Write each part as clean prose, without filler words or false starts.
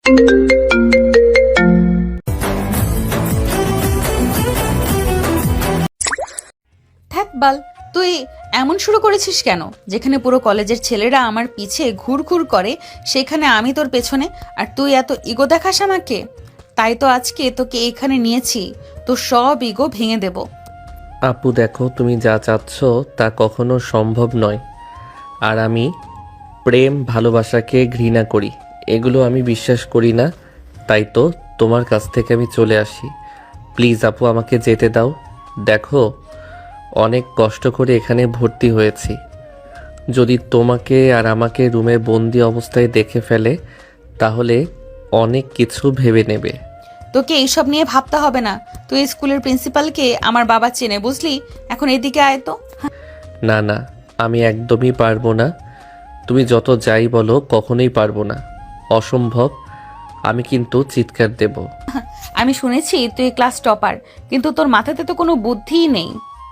থাক বাল, তুই এমন শুরু করেছিস কেন? যেখানে পুরো কলেজের ছেলেরা আমার পিছে ঘুরঘুর করে, সেখানে আমি তোর পেছনে, আর তুই এত ইগো দেখাস আমাকে। তাই তো আজকে তোকে এখানে নিয়েছি, তোর সব ইগো ভেঙে দেব। আপু দেখো, তুমি যা চাচ্ছ তা কখনো সম্ভব নয়। আর আমি প্রেম ভালোবাসাকে ঘৃণা করি, এগুলো আমি বিশ্বাস করি না। তাই তো তোমার কাছ থেকে আমি চলে আসি। প্লিজ আপু, আমাকে যেতে দাও। দেখো, অনেক কষ্ট করে এখানে ভর্তি হয়েছি। যদি তোমাকে আর আমাকে রুমে বন্দি অবস্থায় দেখে ফেলে, তাহলে অনেক কিছু ভেবে নেবে। তোকে এইসব নিয়ে ভাবতে হবে না। তুই স্কুলের প্রিন্সিপালকে আমার বাবা চেনে, বুঝলি? এখন এদিকে আয় তো। না না, আমি একদমই পারবো না। তুমি যত যাই বলো, কখনোই পারবো না, অসম্ভব। আমি কিন্তু চিৎকার দেব। আমি শুনেছি তুই ক্লাস টপার, কিন্তু তোর মাথাতে তো কোনো বুদ্ধিই নেই।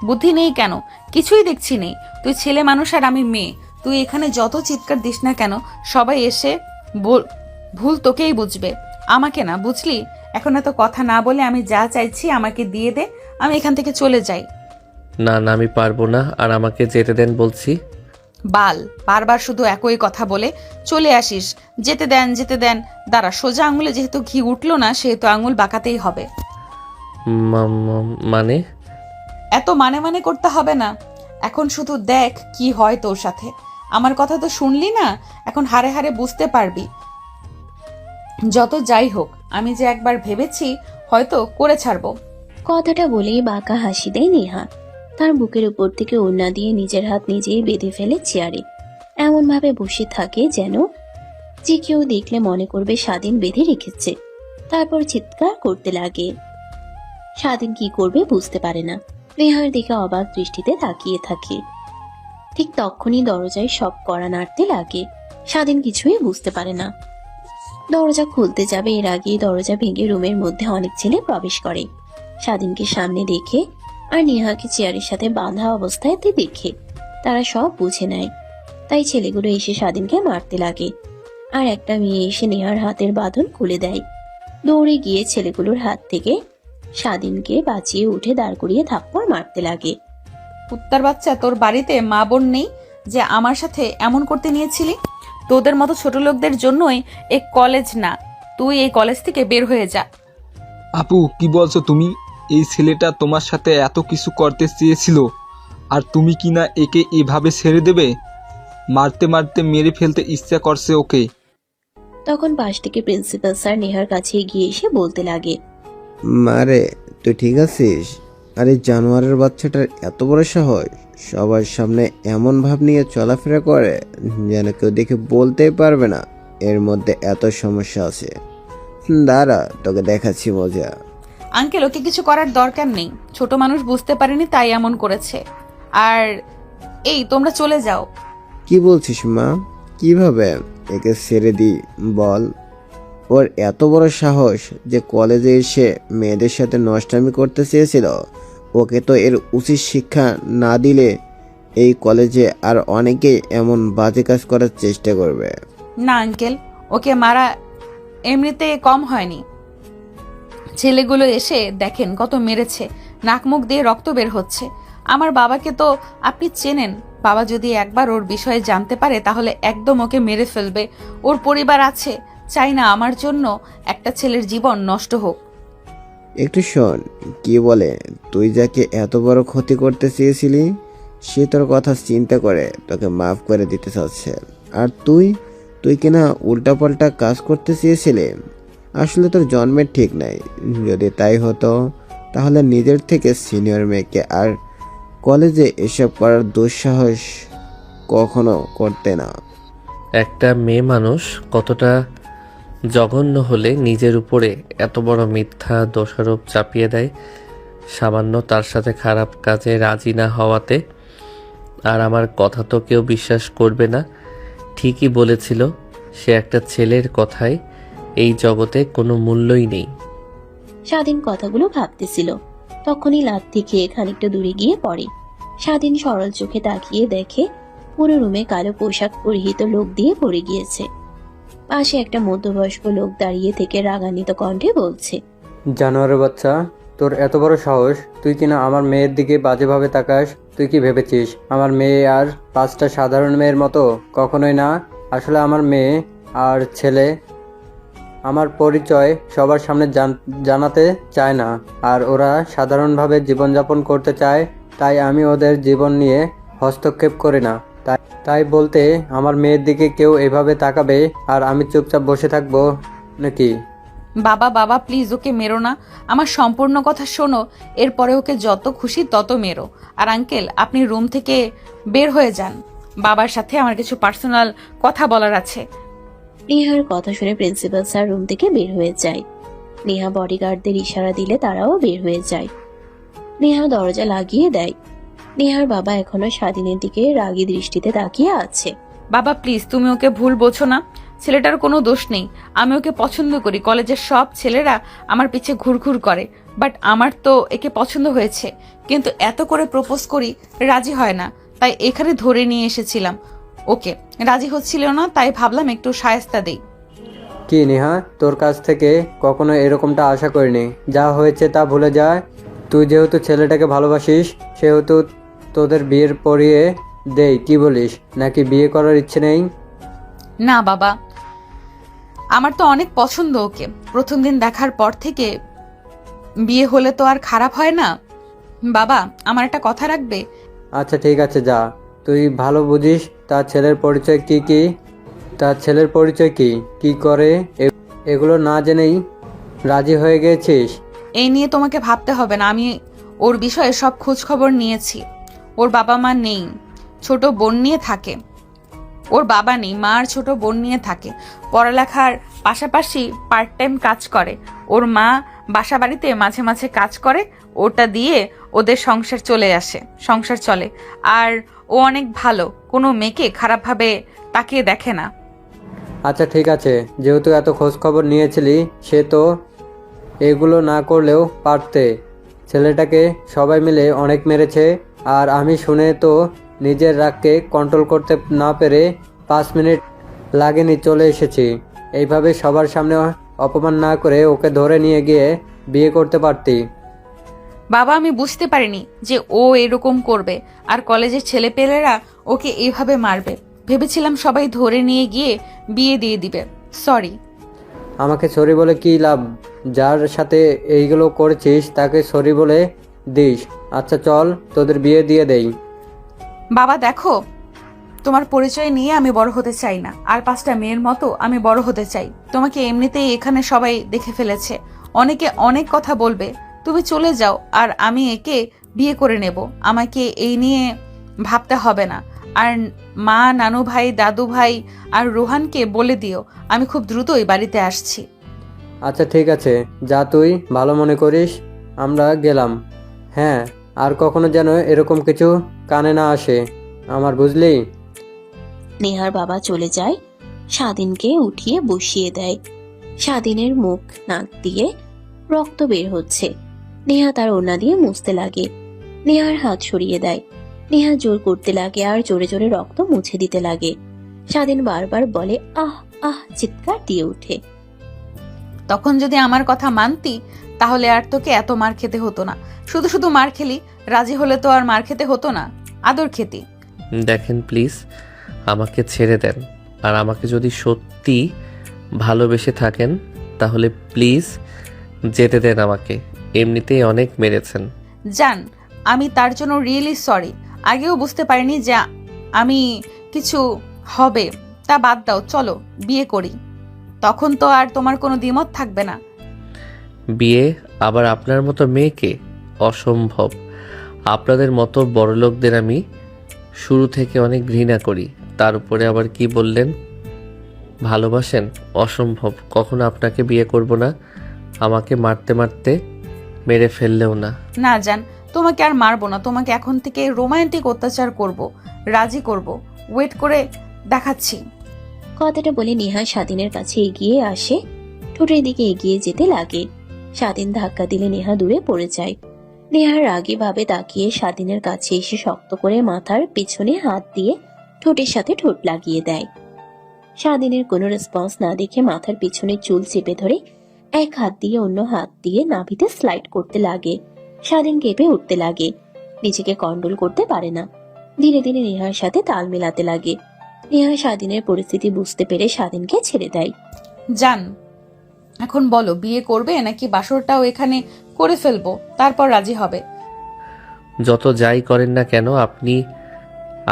বুদ্ধি নেই কেন? কিছুই দেখছি নেই। তুই ছেলে মানুষ আর আমি মেয়ে। তুই এখানে যত চিৎকার দিস না কেন, সবাই এসে ভুল তোকেই বুঝবে, আমাকে না, বুঝলি? এখন এত কথা না বলে আমি যা চাইছি আমাকে দিয়ে দে, আমি এখান থেকে চলে যাই। না না, আমি পারবো না, আর আমাকে যেতে দেন বলছি। বাল, বারবার শুধু একই কথা বলে চলে আসিস। যেতে দেন, যেতে দেন। দাঁড়া, সোজা আঙুলে যেহেতু ঘি উঠলো না, সেহেতু আঙুল বাঁকাতেই হবে। মানে? এত মানে মানে করতে হবে না। এখন শুধু দেখ কি হয় তোর সাথে। আমার কথা তো শুনলি না, এখন হারে হারে বুঝতে পারবি। যত যাই হোক, আমি যে একবার ভেবেছি হয়তো করে ছাড়বো। কথাটা বলেই বাঁকা হাসি দেয় নেহা। তার বুকের উপর থেকে ওড়না দিয়ে নিজের হাত নিজেই বেঁধে ফেলে চেয়ারে, এমন ভাবে বসে থাকে যেন যে কেউ দেখলে মনে করবে স্বাধীন বেঁধে রেখেছে। তারপর চিৎকার করতে লাগে। স্বাধীন কি করবে বুঝতে পারে না, নেহার দিকে অবাক দৃষ্টিতে তাকিয়ে থাকে। ঠিক তখনই দরজায় সব কড়া নাড়তে লাগে। স্বাধীন কিছুই বুঝতে পারে না। দরজা খুলতে যাবে এর আগেই দরজা ভেঙে রুমের মধ্যে অনেক ছেলে প্রবেশ করে। স্বাধীনকে সামনে দেখে আর নেহাকে চেয়ারের সাথে বাঁধা অবস্থায় দেখে তারা সব বুঝে নেয়। তাই ছেলেগুলো এসে স্বাধীনকে মারতে লাগে। আর একটা মেয়ে এসে নেহার হাতের বাঁধন খুলে দেয়। দৌড়ে গিয়ে ছেলেগুলোর হাত থেকে স্বাধীনকে বাঁচিয়ে উঠে দাঁড় করিয়ে থাপ্পড় মারতে লাগে। কুত্তার বাচ্চা, তোর বাড়িতে মা বোন নেই যে আমার সাথে এমন করতে নিয়েছিলি? তোদের মতো ছোট লোকদের জন্যই এই কলেজ না। তুই এই কলেজ থেকে বের হয়ে যা। আপু, কি বলছো তুমি? এই ছেলেটা তোমার সাথে এত কিছু করতে চেয়েছিল, আর তুমি কি না একে এভাবে ছেড়ে দেবে? মারতে মারতে মেরে ফেলতে ইচ্ছা করছে ওকে। তখন পাশ থেকে প্রিন্সিপাল স্যার নেহার কাছে এগিয়ে এসে বলতে লাগে, মারে, তুই ঠিক আছিস? আরে জানোয়ারের বাচ্চাটার এত বড় সাহস, সবার সামনে এমন ভাব নিয়ে চলাফেরা করে যেন কেউ দেখে বলতেই পারবে না এর মধ্যে এত সমস্যা আছে। দাঁড়া, তোকে দেখাচ্ছি মজা। আঙ্কেল, ওকে কিছু করার দরকার নেই। ছোট মানুষ বুঝতে পারেনি তাই এমন করেছে। আর এই, তোমরা চলে যাও। কি বলছিস মা? কিভাবে একে ছেড়ে দিই বল? ওর এত বড় সাহস যে কলেজে এসে মেয়েদের সাথে নষ্টামি করতে চেয়েছিল। ওকে তো এর উচিত শিক্ষা না দিলে এই কলেজে আর অনেকেই এমন বাজে কাজ করার চেষ্টা করবে। না আঙ্কেল, ওকে মারা এমনিতে কম হয়নি। ছেলেগুলো এসে দেখেন কত মেরেছে, নাক মুখ দিয়ে রক্ত বের হচ্ছে। আমার বাবাকে তো আপনি চেনেন। বাবা যদি একবার ওর বিষয়ে জানতে পারে তাহলে একদম ওকে মেরে ফেলবে। ওর পরিবার আছে, চাই না আমার জন্য একটা ছেলের জীবন নষ্ট হোক। একটু শোন কি বলে। তুই যাকে এত বড় ক্ষতি করতে চেয়েছিলি সে তোর কথা চিন্তা করে তোকে মাফ করে দিতে চাচ্ছে। আর তুই তুই কিনা উল্টাপাল্টা কাজ করতে চেয়েছিলে। আসলে তোর জন্মের ঠিক নাই। যদি তাই হতো তাহলে নিজের থেকে সিনিয়র মেয়েকে আর কলেজে এসব করার দুঃসাহস কখনো করতে না। একটা মেয়ে মানুষ কতটা জঘন্য হলে নিজের উপরে এত বড় মিথ্যা দোষারোপ চাপিয়ে দেয়, সামান্য তার সাথে খারাপ কাজে রাজি না হওয়াতে। আর আমার কথা তো কেউ বিশ্বাস করবে না। ঠিকই বলেছিল, সে একটা ছেলের কথায় এই জগতে কোনো মূল্যই নেই। স্বাধীন কথাগুলো ভাবতেছিল। তখনই লাথি খেয়ে খানিকটা দূরে গিয়ে পড়ে। স্বাধীন সরল চোখে তাকিয়ে দেখে পুরো রুমে কালো পোশাক পরিহিত লোক দিয়ে ভরে গিয়েছে। পাশে একটা মধ্যবয়স্ক লোক দাঁড়িয়ে থেকে রাগান্বিত কণ্ঠে বলছে, জানোয়ারের বাচ্চা, তোর এত বড় সাহস, তুই কিনা আমার মেয়ের দিকে বাজেভাবে তাকাস। তুই কি ভেবেছিস আমার মেয়ে আর 5টা সাধারণ মেয়ের মতো? কখনোই না। আসলে আমার মেয়ে আর ছেলে আমার পরিচয় সবার সামনে জানাতে চায় না, আর ওরা সাধারণভাবে জীবনযাপন করতে চায়, তাই আমি ওদের জীবন নিয়ে হস্তক্ষেপ করি না। তাই বলতে আমার মেয়ের দিকে কেউ এভাবে তাকাবে আর আমি চুপচাপ বসে থাকবো নাকি? বাবা বাবা প্লিজ ওকে মেরো না, আমার সম্পূর্ণ কথা শোনো, এরপরে ওকে যত খুশি তত মেরো। আর আঙ্কেল আপনি রুম থেকে বের হয়ে যান, বাবার সাথে আমার কিছু পার্সোনাল কথা বলার আছে। নেহার কথা শুনে প্রিন্সিপাল স্যার রুম থেকে বের হয়ে যায়। নেহা বডিগার্ডদের ইশারা দিলে তারাও বের হয়ে যায়। নেহা দরজা লাগিয়ে দেয়। নেহার বাবা এখনো স্বাধীনের দিকে রাগী দৃষ্টিতে তাকিয়ে আছে। বাবা প্লিজ তুমি ওকে ভুল বোঝো না, ছেলেটার কোনো দোষ নেই। আমি ওকে পছন্দ করি, কলেজের সব ছেলেরা আমার পিছে ঘুরঘুর করে, বাট আমার তো একে পছন্দ হয়েছে, কিন্তু এত করে প্রপোজ করি রাজি হয় না, তাই এখানে ধরে নিয়ে এসেছিলাম। ওকে রাজি হচ্ছিল না, তাই ভাবলাম একটু শায়েস্তা দেই। কি নেহা, তোর কাছ থেকে কখনো এরকমটা আশা করিনি। যা হয়েছে তা ভুলে যায়। তুই যেহেতু ছেলেটাকে ভালোবাসিস, সেহেতু তোদের বিয়ের পরিয়ে দেই, কি বলিস? নাকি বিয়ে করার ইচ্ছে নেই? না বাবা, আমার তো অনেক পছন্দ ওকে, প্রথম দিন দেখার পর থেকে। বিয়ে হলে তো আর খারাপ হয় না। বাবা আমার একটা কথা রাখবে? আচ্ছা ঠিক আছে, যা। তুই ভালো বুঝিস তার ছেলের পরিচয় কি তার ছেলের পরিচয় কি করে, এগুলো না জেনেই রাজি হয়ে গেছিস? এই নিয়ে তোমাকে ভাবতে হবে না, আমি ওর বিষয়ে সব খোঁজ খবর নিয়েছি। ওর বাবা মা নেই, ছোট বোন নিয়ে থাকে। ওর বাবা নেই, মা আর ছোট বোন নিয়ে থাকে। পড়ালেখার পাশাপাশি পার্ট টাইম কাজ করে। ওর মা বাসা বাড়িতে মাঝে মাঝে কাজ করে, ওটা দিয়ে ওদের সংসার চলে। আর ও অনেক ভালো, কোনো মেয়েকে খারাপভাবে তাকিয়ে দেখে না। আচ্ছা ঠিক আছে, যেহেতু এত খোঁজ খবর নিয়েছিলি, সে তো এগুলো না করলেও পারতে। ছেলেটাকে সবাই মিলে অনেক মেরেছে, আর আমি শুনে তো নিজের রাগকে কন্ট্রোল করতে না পেরে 5 মিনিট লাগেনি চলে এসেছি। এইভাবে সবার সামনে অপমান না করে ওকে ধরে নিয়ে গিয়ে বিয়ে করতে পারতি। বাবা আমি বুঝতে পারিনি যে ও এরকম করবে, আর কলেজের ছেলেপেলেরা ওকে এইভাবে মারবে। ভেবেছিলাম সবাই ধরে নিয়ে গিয়ে বিয়ে দিয়ে দিবে। সরি। আমাকে সরি বলে কি লাভ? যার সাথে এইগুলো করেছিস তাকে সরি বলে দিস। আচ্ছা চল, তোদের বিয়ে দিয়ে দেই। বাবা দেখো, তোমার পরিচয় নিয়ে আমি বড় হতে চাই না, আর 5টা মেয়ের মতো আমি বড় হতে চাই। তোমাকে এমনিতেই এখানে সবাই দেখে ফেলেছে, অনেকে অনেক কথা বলবে। তুমি চলে যাও, আর আমি একে বিয়ে করে নেব। আমাকে এই নিয়ে ভাবতে হবে না। আর মা, নানু ভাই, দাদু ভাই আর রোহানকে বলে দিও আমি খুব দ্রুতই বাড়িতে আসছি। আচ্ছা ঠিক আছে, যা তুই ভালো মনে করিস। আমরা গেলাম। হ্যাঁ, আর কখনো যেন এরকম কিছু কানে না আসে আমার, বুঝলি? নেহার বাবা চলে যায়। স্বাধীনকে উঠিয়ে বসিয়ে দেয়। স্বাধীনের মুখ নাক দিয়ে রক্ত বের হচ্ছে। নেহা তার ওড়না দিয়ে মুছতে লাগে। নেহার হাত সরিয়ে দেয়। নেহা জোর করতে লাগে আর জোরে জোরে রক্ত মুছে দিতে লাগে। স্বাধীন বারবার বলে আহ আহ, চিৎকার দিয়ে ওঠে। তখন যদি আমার কথা মানতি, তাহলে আর তোকে এত মার খেতে হতো না। শুধু শুধু মার খেলি, রাজি হলে তো আর মার খেতে হতো না, আদর খেতি। দেখেন প্লিজ, আমাকে ছেড়ে দেন। আর আমাকে যদি সত্যি ভালোবেসে থাকেন তাহলে প্লিজ যেতে দেন আমাকে। এমনিতেই অনেক মেরেছেন। জান, আমি তার জন্য রিয়েলি সরি। আগেও বুঝতে পারিনি যে আমি কিছু হবে। তা বাদ দাও, চলো বিয়ে করি। তখন তো আর তোমার কোনো দ্বিমত থাকবে না। বিয়ে আবার আপনার মতো মেয়েকে? অসম্ভব। আপনাদের মতো বড়লোকদের আমি শুরু থেকে অনেক ঘৃণা করি। তার উপরে আবার কি বললেন ভালোবাসেন? অসম্ভব, কখনো আপনাকে বিয়ে করব না। আমাকে মারতে মারতে মেরে ফেললেও না। না জান, তোমাকে আর মারবো না। তোমাকে এখন থেকে রোমান্টিক অত্যাচার করব, রাজি করব। ওয়েট করে দেখাচ্ছি। কথাটা বলে নেহা স্বাধীনের কাছে এগিয়ে আসে, ঠোঁটের দিকে এগিয়ে যেতে লাগে। স্বাধীন ধাক্কা দিলে নেহা দূরে পড়ে যায়। নেহা রাগী ভাবে তাকিয়ে স্বাধীনের কাছে এসে শক্ত করে মাথার পেছনে হাত দিয়ে ঠোঁটের সাথে ঠোঁট লাগিয়ে দেয়। স্বাধীনের কোনো রেসপন্স না দেখে মাথার পিছনে চুল চেপে ধরে এক হাত দিয়ে অন্য হাত দিয়ে নাভিতে স্লাইড করতে লাগে। স্বাধীন কেঁপে উঠতে লাগে, নিজেকে কন্ট্রোল করতে পারে না। ধীরে ধীরে নেহার সাথে তাল মেলাতে লাগে। নেহা স্বাধীনের পরিস্থিতি বুঝতে পেরে স্বাধীনকে ছেড়ে দেয়। যান, এখন বলো বিয়ে করবে নাকি বাসরটাও এখানে করে ফেলবো, তারপর রাজি হবে? যত যাই করেন না কেন আপনি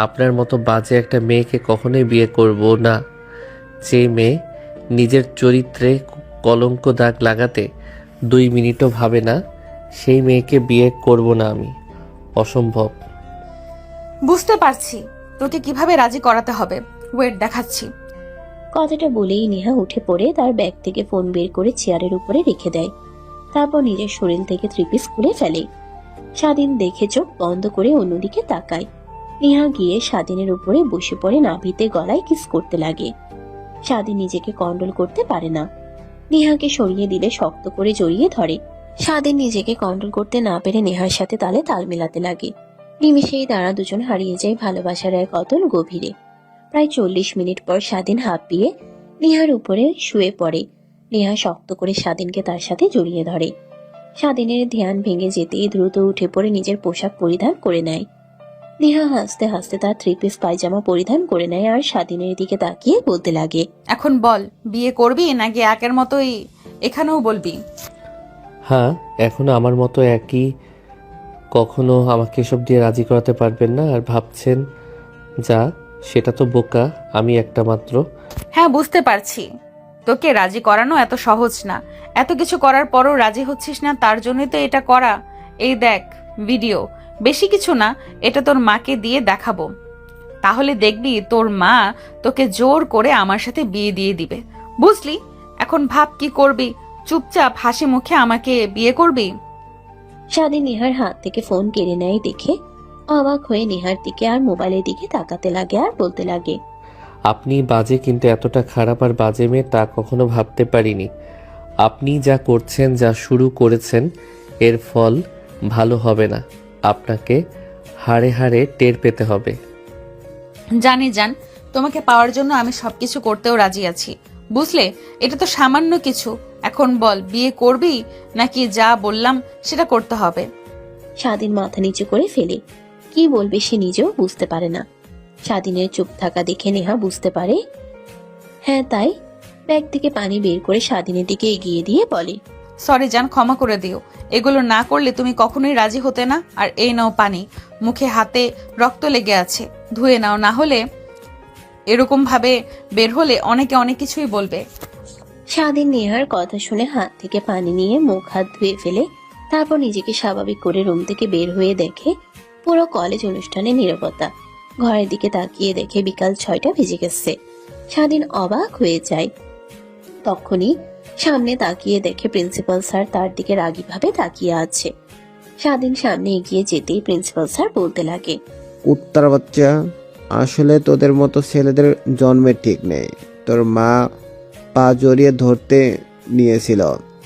আপনার মতো বাজে একটা মেয়েকে কখনোই বিয়ে করব না। যে মেয়ে নিজের চরিত্রে কলঙ্ক দাগ লাগাতে 2 মিনিটও ভাবে না, সেই মেয়েকে বিয়ে করব না আমি। অসম্ভব। বুঝতে পারছি তোকে কিভাবে রাজি করাতে হবে, ওয়েট দেখাচ্ছি। কথাটা বলেই নেহা উঠে পড়ে তার ব্যাগ থেকে ফোন বের করে চেয়ারের উপরে রেখে দেয়। তারপর নিজের শরীর থেকে 3 পিস খুলে ফেলে। স্বাধীন দেখে চোখ বন্ধ করে অন্যদিকে তাকায়। নেহা গিয়ে স্বাধীনের উপরে বসে পড়ে নাভিতে গলায় কিস করতে লাগে। স্বাধীন নিজেকে কন্ট্রোল করতে পারে না। নেহাকে সরিয়ে দিলে শক্ত করে জড়িয়ে ধরে। স্বাধীন নিজেকে কন্ট্রোল করতে না পেরে নেহার সাথে তালে তাল মেলাতে লাগে। নিমেষেই তারা দুজন হারিয়ে যায় ভালোবাসার এক অতল গভীরে। প্রায় 40 মিনিট পর স্বাধীন হাঁপিয়ে নেহার উপরে শুয়ে পড়ে। নেহা শক্ত করে স্বাধীনকে তার সাথে জড়িয়ে ধরে। স্বাধীনের ধ্যান ভেঙে যেতেই দ্রুত উঠে পড়ে নিজের পোশাক পরিধান করে নেয়। নেহা হাসতে হাসতে তার 3 পিস পায়জামা পরিধান করে নেয় আর স্বাধীনের দিকে তাকিয়ে বলতে লাগে, এখন বল বিয়ে করবি নাকি একের মতোই এখানেও বলবি? হ্যাঁ, এখনো আমার মতো একই। কখনো আমাকে এসব দিয়ে রাজি করাতে পারবেন না। আর ভাবছেন যা, সেটা তো বোকা। আমি একটা মাত্র। হ্যাঁ বুঝতে পারছি, তোকে রাজি করানো এত সহজ না। এত কিছু করার পরও রাজি হচ্ছিস না, তার জন্যই তো এটা করা। এই দেখ ভিডিও, বেশি কিছু না, এটা তোর মাকে দিয়ে দেখাবো, তাহলে দেখবি তোর মা তোকে জোর করে আমার সাথে বিয়ে দিয়ে দিবে, বুঝলি? এখন ভাব কি করবি, চুপচাপ হাসি মুখে আমাকে বিয়ে করবি? স্বাধীন নেহার হাত থেকে ফোন কেড়ে নেয় দেখে অবাক হয়ে নেহার দিকে আর মোবাইলের দিকে তাকাতে লাগে আর বলতে লাগে, আপনি বাজে, কিন্তু এতটা খারাপ আর বাজে মেয়ে তা কখনো ভাবতে পারিনি। আপনি যা করছেন, যা শুরু করেছেন, এর ফল ভালো হবে না। আপনাকে হাড়ে হাড়ে টের পেতে হবে। জানি জান, তোমাকে পাওয়ার জন্য আমি সবকিছু করতেও রাজি আছি, বুঝলে? এটা তো সামান্য কিছু। এখন বল বিয়ে করবি নাকি যা বললাম সেটা করতে হবে? স্বাধীন মাথা নিচু করে ফেলে। কি বলবে সে নিজেও বুঝতে পারে না। স্বাধীনের চুপ থাকা দেখে নেহা বুঝতে পারে হ্যাঁ তাই। ব্যাগ থেকে পানি বের করে স্বাধীনের দিকে এগিয়ে দিয়ে বলে, সরি জান, ক্ষমা করে দিও। এগুলো না করলে তুমি কখনোই রাজি হতে না। আর এই নাও পানি, মুখে হাতে রক্ত লেগে আছে, ধুয়ে নাও, না হলে এরকম ভাবে বের হলে অনেকে অনেক কিছুই বলবে। স্বাধীন নেহার কথা শুনে হাত থেকে পানি নিয়ে মুখ হাত ধুয়ে ফেলে। তারপর নিজেকে স্বাভাবিক করে রুম থেকে বের হয়ে দেখে পুরো কলেজ অনুষ্ঠানে নীরবতা। ঘরের দিকে তাকিয়ে দেখে বিকাল 6টা বেজে গেছে। স্বাধীন অবাক হয়ে যায়। তখনই সামনে তাকিয়ে দেখে প্রিন্সিপাল স্যার তার দিকে রাগীভাবে তাকিয়ে আছে। স্বাধীন সামনে এগিয়ে যেতেই প্রিন্সিপাল স্যার বলতে লাগে, উত্তর বাচ্চা, আসলে তোদের মতো ছেলেদের জন্মের ঠিক নেই। তোর মা পা জড়িয়ে ধরতে নিয়েছিল,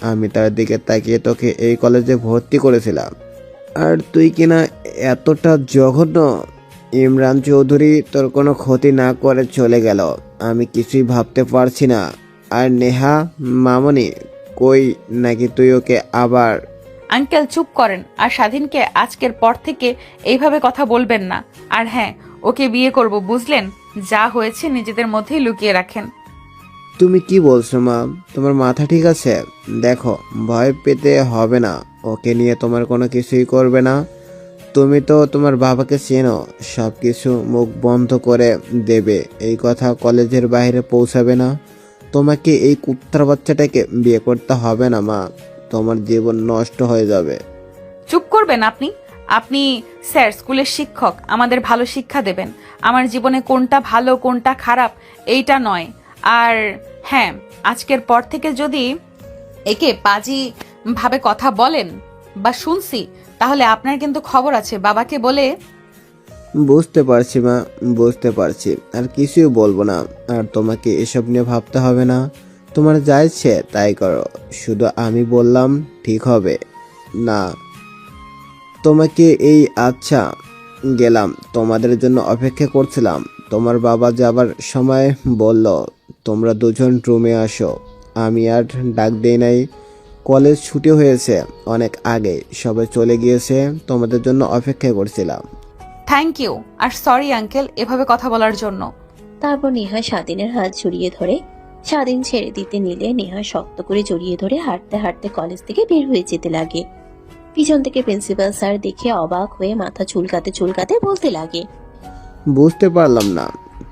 আমি তার দিকে তাকিয়ে তোকে এই কলেজে ভর্তি করেছিলাম, আর তুই কিনা এতটা জঘন্য। ইমরান চৌধুরী তোর কোনো ক্ষতি না করে চলে গেল, আমি কিছুই ভাবতে পারছি না। আর নেহা মামনি কই, নাকি তুই ওকে আবার? আঙ্কেল চুপ করেন, আর স্বাধীনকে আজকের পর থেকে এইভাবে কথা বলবেন না। আর হ্যাঁ, ওকে বিয়ে করব, বুঝলেন? যা হয়েছে নিজেদের মধ্যেই লুকিয়ে রাখেন। তুমি কি বলছো মা? তোমার মাথা ঠিক আছে? দেখো, ভয় পেতে হবে না, ওকে নিয়ে তোমার কোনো কিছুই করবে না। তুমি তো তোমার বাবাকে চেনো, সব কিছু মুখ বন্ধ করে দেবে, এই কথা কলেজের বাইরে পৌঁছাবে না। তোমাকে এই কুত্তার বাচ্চাটাকে বিয়ে করতে হবে না মা, তোমার জীবন নষ্ট হয়ে যাবে। চুপ করবেন আপনি? আপনি স্যার, স্কুলের শিক্ষক, আমাদের ভালো শিক্ষা দেবেন। আমার জীবনে কোনটা ভালো কোনটা খারাপ এইটা নয়। আর হ্যাঁ, আজকের পর থেকে যদি একে পাজি ভাবে কথা বলেন বা শুনছি, তাহলে আপনার কিন্তু খবর আছে। বাবাকে বলে। বুঝতে পারছি মা, বুঝতে পারছি, আর কিছুই বলবো না। আর তোমাকে এসব নিয়ে ভাবতে হবে না, তোমার যা ইচ্ছে তাই করো, শুধু আমি বললাম ঠিক হবে না। তোমাকে এই আচ্ছা, গেলাম, তোমাদের জন্য অপেক্ষা করছিলাম। তোমার বাবা যাবার সময় বলল তোমরা দুজন রুমে আসো। আমি আর ডাক দেই নাই, কলেজ ছুটি হয়েছে অনেক আগে, সবাই চলে গিয়েছে, তোমাদের জন্য অপেক্ষা করছিলাম। থ্যাংক ইউ আর সরি আঙ্কেল এভাবে কথা বলার জন্য। তারপর নেহা স্বাধীনের হাত জড়িয়ে ধরে। স্বাধীন ছেড়ে দিতে নিলে নেহা শক্ত করে জড়িয়ে ধরে হাঁটতে হাঁটতে কলেজ থেকে বের হয়ে যেতে লাগে। পিছন থেকে প্রিন্সিপাল স্যার দেখে অবাক হয়ে মাথা চুলকাতে চুলকাতে বলতে লাগে, বুঝতে পারলাম না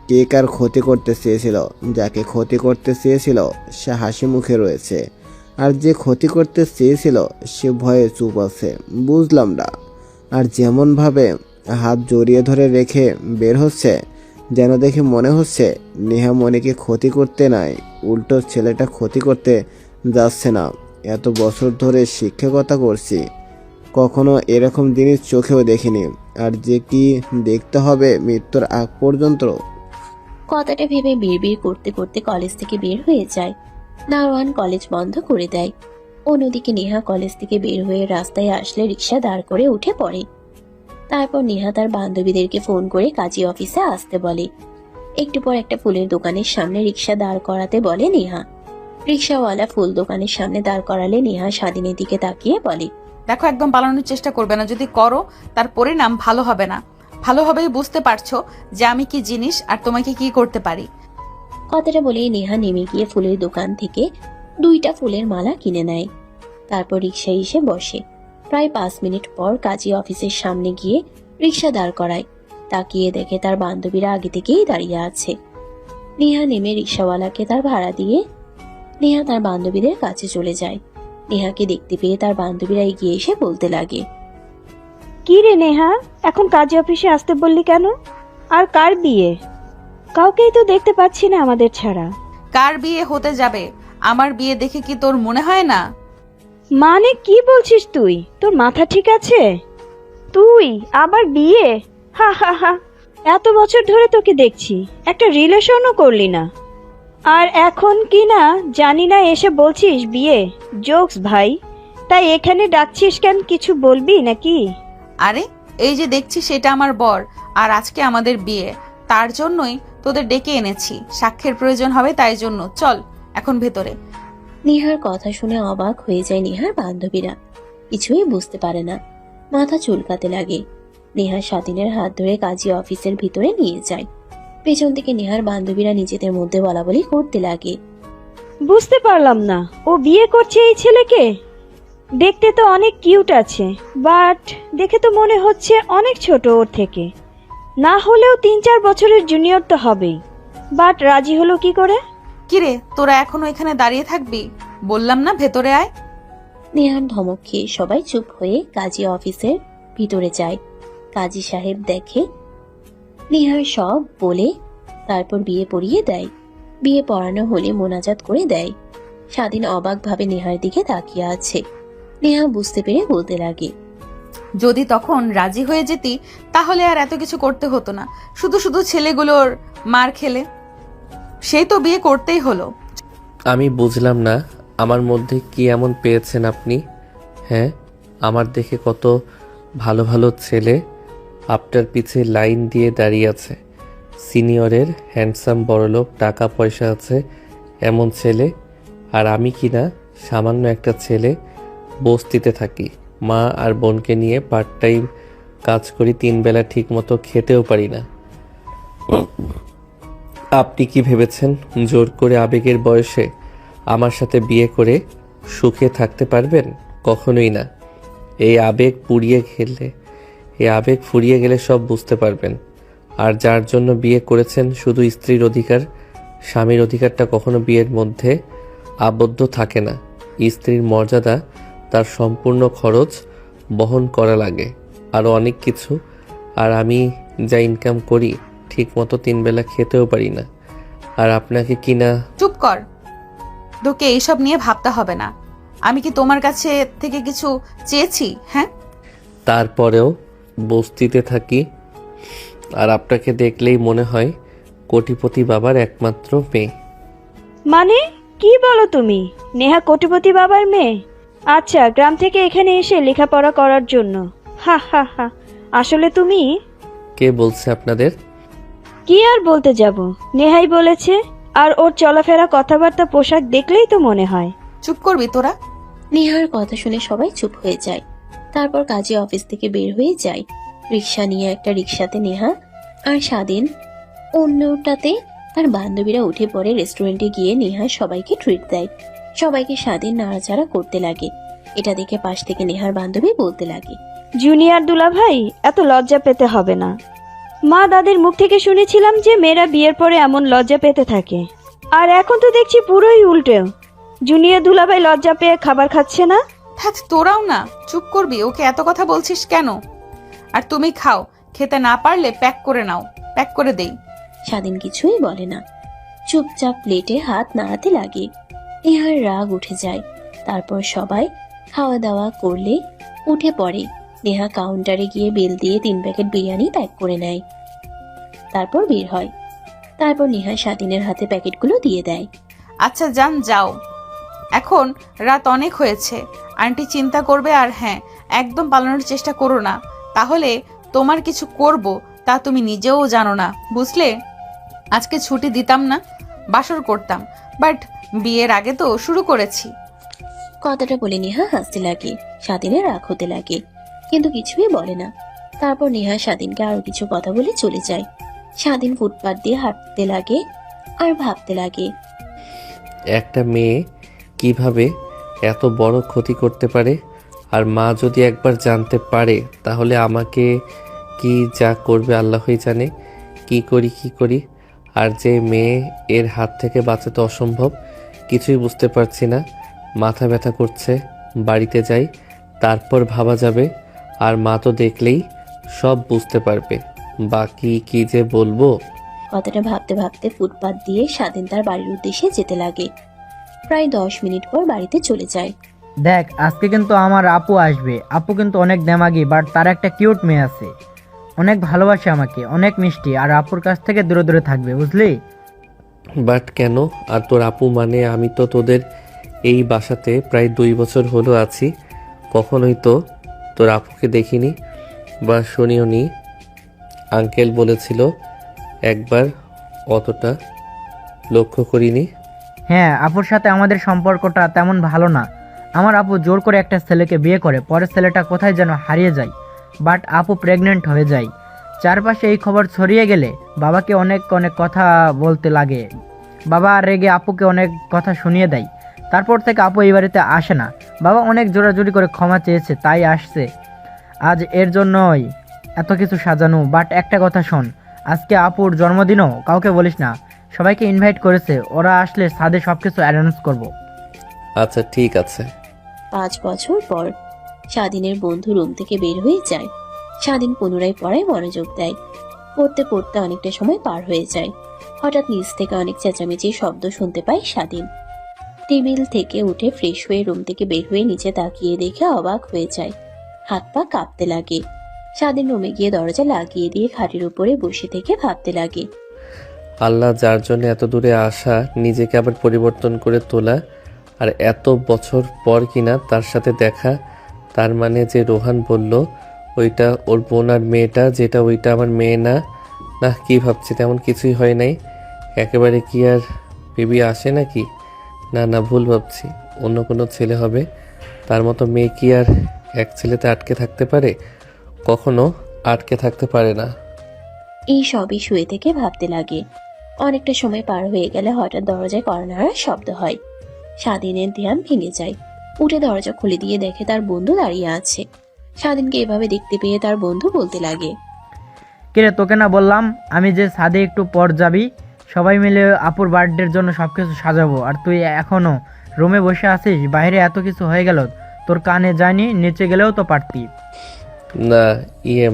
কে কার ক্ষতি করতে চেয়েছিল। যাকে ক্ষতি করতে চেয়েছিল সে হাসি মুখে রয়েছে, আর যে ক্ষতি করতে চেয়েছিল সে ভয়ে চুপ আছে। বুঝলাম না। আর যেমনভাবে হাত জড়িয়ে ধরে রেখে বের হচ্ছে, যেন দেখে মনে হচ্ছে নেহা মনিকে ক্ষতি করতে নাই, উল্টো ছেলেটা ক্ষতি করতে যাচ্ছে না। এত বছর ধরে শিক্ষকতা করছি, কখনো এরকম জিনিস চোখেও দেখিনি। আর যে কি দেখতে হবে মৃত্যুর আগ পর্যন্ত। কথাটা ভেবে বিড়বিড় করতে করতে কলেজ থেকে বের হয়ে যায়। দারোয়ান কলেজ বন্ধ করে দেয়। অন্যদিকে নেহা কলেজ থেকে বের হয়ে রাস্তায় আসলে রিক্সা দাঁড় করে উঠে পড়ে। তারপর নেহা তার বান্ধবীদেরকে ফোন করে কাজী অফিসে আসতে বলে। একটু পর একটা ফুলের দোকানের সামনে রিক্সা দাঁড় করাতে বলে নেহা। রিক্সাওয়ালা ফুল দোকানের সামনে দাঁড় করালে নেহা স্বাধীনের দিকে তাকিয়ে বলে, দেখো একদম পালানোর চেষ্টা করবে না, যদি করো তার পরিণাম ভালো হবে না। ভালোভাবেই বুঝতে পারছো যে আমি কি জিনিস আর তোমাকে কি করতে পারি। কথাটা বলেই নেহা নেমে গিয়ে ফুলের দোকান থেকে 2টা ফুলের মালা কিনে নেয়। তারপর রিক্সায় এসে বসে। প্রায় 5 মিনিট পর কাজী অফিসের সামনে গিয়ে রিক্সা দাঁড় করায়। তাকিয়ে দেখে তার বান্ধবীরা আগে থেকেই দাঁড়িয়ে আছে। নেহা নেমে রিক্সাওয়ালাকে তার ভাড়া দিয়ে নেহা তার বান্ধবীদের কাছে চলে যায়। নেহাকে দেখতে পেয়ে তার বান্ধবীরা এগিয়ে এসে বলতে লাগে, কি রে নেহা, এখন কাজী অফিসে আসতে বললি কেন? আর কার বিয়ে? কাউকেই তো দেখতে পাচ্ছি না আমাদের ছাড়া। কার বিয়ে হতে যাবে? আমার বিয়ে দেখে কি তোর মনে হয় না? মানে কি বলছিস তুই? তোর মাথা ঠিক আছে? তুই আবার বিয়ে? হা হা হা, এত বছর ধরে তোকে দেখছি, একটা রিলেশনও করলি না, আর এখন কি না জানি না এসে বলছিস বিয়ে। জোকস ভাই, তাই এখানে ডাকছিস কেন, কিছু বলবি নাকি? আরে এই যে দেখছি সেটা আমার বর, আর আজকে আমাদের বিয়ে, তার জন্যই তোদের ডেকে এনেছি। সাক্ষ্যের প্রয়োজন হবে, তাই জন্য চল এখন ভেতরে। নেহার কথা শুনে অবাক হয়ে যায় নেহার বান্ধবীরা। কিছুই বুঝতে পারে না, মাথা চুলকাতে লাগে। নেহা স্বাধীনের হাত ধরে কাজী অফিসের ভিতরে নিয়ে যায়। পেছন থেকে নেহার বান্ধবীরা নিজেদের মধ্যে বলাবলি করতে লাগে। বুঝতে পারলাম না, ও বিয়ে করছে এই ছেলেকে? দেখতে তো অনেক কিউট আছে, বাট দেখে তো মনে হচ্ছে অনেক ছোট ওর থেকে। না হলেও 3-4 বছরের জুনিয়র তো হবেই। বাট রাজি হলো কি করে? কিরে তোরা এখনো এখানে দাঁড়িয়ে থাকবি? বললাম না ভেতরে আয়। নেহার ধমক খেয়ে সবাই চুপ হয়ে কাজী অফিসের ভিতরে যায়। কাজী সাহেব দেখে নেহার সব বলে তারপর বিয়ে পড়িয়ে দেয়। বিয়ে পড়ানো হলে মোনাজাত করে দেয়। স্বাধীন অবাকভাবে নেহার দিকে তাকিয়ে আছে। নেহা বুঝতে পেরে বলতে লাগে, যদি তখন রাজি হয়ে যেতি তাহলে আর এত কিছু করতে হতো না, শুধু শুধু ছেলেগুলোর মার খেলে। সেই তো বিয়ে করতেই হলো। আমি বুঝলাম না আমার মধ্যে কি এমন পেয়েছেন আপনি? হ্যাঁ, আমার দেখে কত ভালো ভালো ছেলে আপনার পিছে লাইন দিয়ে দাঁড়িয়ে আছে। সিনিয়রের হ্যান্ডসাম বড়লোক, টাকা পয়সা আছে এমন ছেলে, আর আমি কিনা সামান্য একটা ছেলে, বস্তিতে থাকি, মা আর বোনকে নিয়ে পার্ট টাইম কাজ করি, 3 বেলা ঠিক মতো খেতেও পারি না। আপনি কি ভেবেছেন জোর করে আবেগের বয়সে আমার সাথে বিয়ে করে সুখে থাকতে পারবেন? কখনোই না। এই আবেগ ফুরিয়ে গেলে সব বুঝতে পারবেন। আর যার জন্য বিয়ে করেছেন শুধু স্ত্রীর অধিকার, স্বামীর অধিকারটা কখনো বিয়ের মধ্যে আবদ্ধ থাকে না। স্ত্রীর মর্যাদা, তার সম্পূর্ণ খরচ বহন করা লাগে, আরও অনেক কিছু। আর আমি যা ইনকাম করি ঠিক মতো 3 বেলা খেতেও পারি না। আর আপনাকে কিনা। চুপ কর, তোকে এইসব নিয়ে ভাবতে হবে না। আমি কি তোমার কাছে থেকে কিছু চেয়েছি? হ্যাঁ, তারপরেও বস্তিতে থাকি, আর আপনাকে দেখলেই মনে হয় কোটিপতি বাবার একমাত্র মেয়ে। মানে কি বলো তুমি? নেহা কোটিপতি বাবার মেয়ে? আচ্ছা, গ্রাম থেকে এখানে এসে লেখাপড়া করার জন্য? হা হা হা, আসলে তুমি? কে বলছে আপনাদের? কি আর বলতে যাব, নেহাই বলেছে। আর ওর চলাফেরা, কথাবার্তা, পোশাক দেখলেই তো মনে হয়। চুপ করবি তোরা? নেহার কথা শুনে সবাই চুপ হয়ে যায়। তারপর কাজী অফিস থেকে বের হয়ে যায়। রিক্সা নিয়ে একটা রিক্সাতে নেহা আর স্বাধীন, অন্যটাতে তার বান্ধবীরা উঠে পড়ে। রেস্টুরেন্টে গিয়ে নেহা সবাইকে ট্রিট দেয়। সবাইকে স্বাধীন নাড়াচাড়া করতে লাগে। এটা দেখে পাশ থেকে নেহার বান্ধবী বলতে লাগে, জুনিয়র দুলাভাই, এত লজ্জা পেতে হবে না। মা দাদির মুখ থেকে শুনেছিলাম যে মেয়েরা বিয়ের পরে এমন লজ্জা পেতে থাকে, আর এখন তো দেখছি পুরোই উল্টো। জুনিয়র দুলাভাই লজ্জা পেয়ে খাবার খাচ্ছে না। হ্যাঁ, তোরাও না, চুপ করবি? ওকে এত কথা বলছিস কেন? আর তুমি খাও, খেতে না পারলে প্যাক করে নাও, প্যাক করে দেই। স্বাধীন কিছুই বলে না, চুপচাপ প্লেটে হাত নাড়াতে লাগে। নেহার রাগ উঠে যায়। তারপর সবাই খাওয়া দাওয়া করলে উঠে পড়ে। নেহা কাউন্টারে গিয়ে বিল দিয়ে 3 প্যাকেট বিরিয়ানি প্যাক করে নেয়। তারপর বের হয়। তারপর নেহা স্বাধীনের হাতে প্যাকেটগুলো দিয়ে দেয়। আচ্ছা যান, যাও, এখন রাত অনেক হয়েছে। আন্টি চিন্তা করবে। আর হ্যাঁ, একদম পালানোর চেষ্টা করো না, তাহলে তোমার কিছু করব তা তুমি নিজেও জানো না, বুঝলে? আজকে ছুটি দিতাম না, বাসর করতাম, বাট বিয়ের আগে তো শুরু করেছি। কথাটা বলে নেহা হাসতে লাগে। স্বাধীনের রাগ হতে লাগে, কিন্তু কিছুই বলে না। তারপর নেহা স্বাধীনকে আরো কিছু কথা বলে চলে যায়। স্বাধীন ফুটপাত দিয়ে হাঁটতে লাগে আর ভাবতে লাগে, একটা মেয়ে কিভাবে এত বড় ক্ষতি করতে পারে? আর মা যদি একবার জানতে পারে তাহলে আমাকে কি যা করবে আল্লাহই জানে। কি করি। আর যে মেয়ে, এর হাত থেকে বাঁচাতে অসম্ভব। কিছুই বুঝতে পারছি না, মাথা ব্যথা করছে। বাড়িতে যাই, তারপর ভাবা যাবে। আর মা তো দেখলেই সব বুঝতে পারবে। বাকি কি যে বলবো। কথাটা ভাবতে ভাবতে ফুটপাত দিয়ে স্বাধীন তার বাড়ির উদ্দেশ্যে যেতে লাগে। প্রায় 10 মিনিট পর বাড়িতে চলে যায়। দেখ, আজকে কিন্তু আমার আপু আসবে। আপু কিন্তু অনেক দেমাগি, বাট তার একটা কিউট মেয়ে আছে, অনেক ভালোবাসে আমাকে, অনেক মিষ্টি। আর আপুর কাছ থেকে দূরে দূরে থাকবে, বুঝলি? বাট কেন? আর তোর আপু মানে? আমি তো তোদের এই বাসাতে প্রায় 2 বছর হলো আছি, কখনোই তো তোর আপুকে দেখিনি বা শুনিও নি। আঙ্কেল বলেছিল একবার, অতটা লক্ষ্য করিনি। হ্যাঁ, আপুর সাথে আমাদের সম্পর্কটা তেমন ভালো না। আমার আপু জোর করে একটা ছেলেকে বিয়ে করে, পরের ছেলেটা কোথায় যেন হারিয়ে যায়। বাট আপু প্রেগনেন্ট হয়ে যায়। চারপাশে এই খবর ছড়িয়ে গেলে বাবাকে অনেক অনেক কথা বলতে লাগে। বাবা রেগে আপুকে অনেক কথা শুনিয়ে দেয়। তারপর থেকে আপু এই বাড়িতে আসে না। বাবা অনেক জোরাজুরি করে ক্ষমা চেয়েছে, তাই আসছে আজ। এর জন্যই এত কিছু সাজানো। বাট একটা কথা শোন, আজকে আপুর জন্মদিনও কাউকে বলিস না। সবাইকে ইনভাইট করেছে, ওরা আসলে ছাদে সবকিছু অ্যারেঞ্জ করব। আচ্ছা ঠিক আছে। 5 বছর পর স্বাধীনের বন্ধু রুম থেকে বের হয়ে যায়। স্বাধীন পুনরায় পড়ায় মনোযোগ দেয়। পড়তে পড়তে অনেকটা সময় পার হয়ে যায়। হঠাৎ নিচ থেকে অনেক চেঁচামেচির শব্দ শুনতে পায় স্বাধীন। টেবিল থেকে উঠে ফ্রেশ হয়ে রুম থেকে বের হয়ে নিচে তাকিয়ে দেখে অবাক হয়ে যায়। হাত পা কাঁপতে লাগে। স্বাধীন রুমে গিয়ে দরজা লাগিয়ে দিয়ে খাটের উপরে বসে থেকে ভাবতে লাগে, আল্লাহ যার জন্য এত দূরে আসা, নিজেকে আবার পরিবর্তন করে তোলা, আর এত বছর পর কিনা তার সাথে দেখা। তার মানে যে রোহান বলল ওইটা ওর বোন, আর মেয়েটা যেটা ওইটা আমার মেয়ে না। না, কি ভাবছি, তেমন কিছুই হয় নাই। একেবারে কি আর বেবি আসে নাকি? না, ভুল ভাবছি। অন্য কোনো ছেলে হবে। তার মতো মেয়ে কি আর এক ছেলেতে আটকে থাকতে পারে? কখনো আটকে থাকতে পারে না। এই সবই শুয়ে থেকে ভাবতে লাগে। অনেকটা সময় পার হয়ে গেলে হঠাৎ দরজায় কড়া নাড়ার শব্দ হয়। স্বাধীনের ধ্যান ভেঙে যায়। উঠে দরজা খুলে দিয়ে দেখে তার বন্ধু দাঁড়িয়ে আছে। স্বাধীনকে এভাবে দেখতে পেয়ে তার বন্ধু বলতে লাগে, কিরে, তোকে না বললাম আমি যে ছাদে একটু পর যাবি? সবাই মিলে আপুর বার্থডের জন্য সবকিছু সাজাবো, আর তুই এখনো রুমে বসে আছিস? বাইরে এত কিছু হয়ে গেল, তোর কানে যায়নি? নিচে গেলেও তো পারতি। না,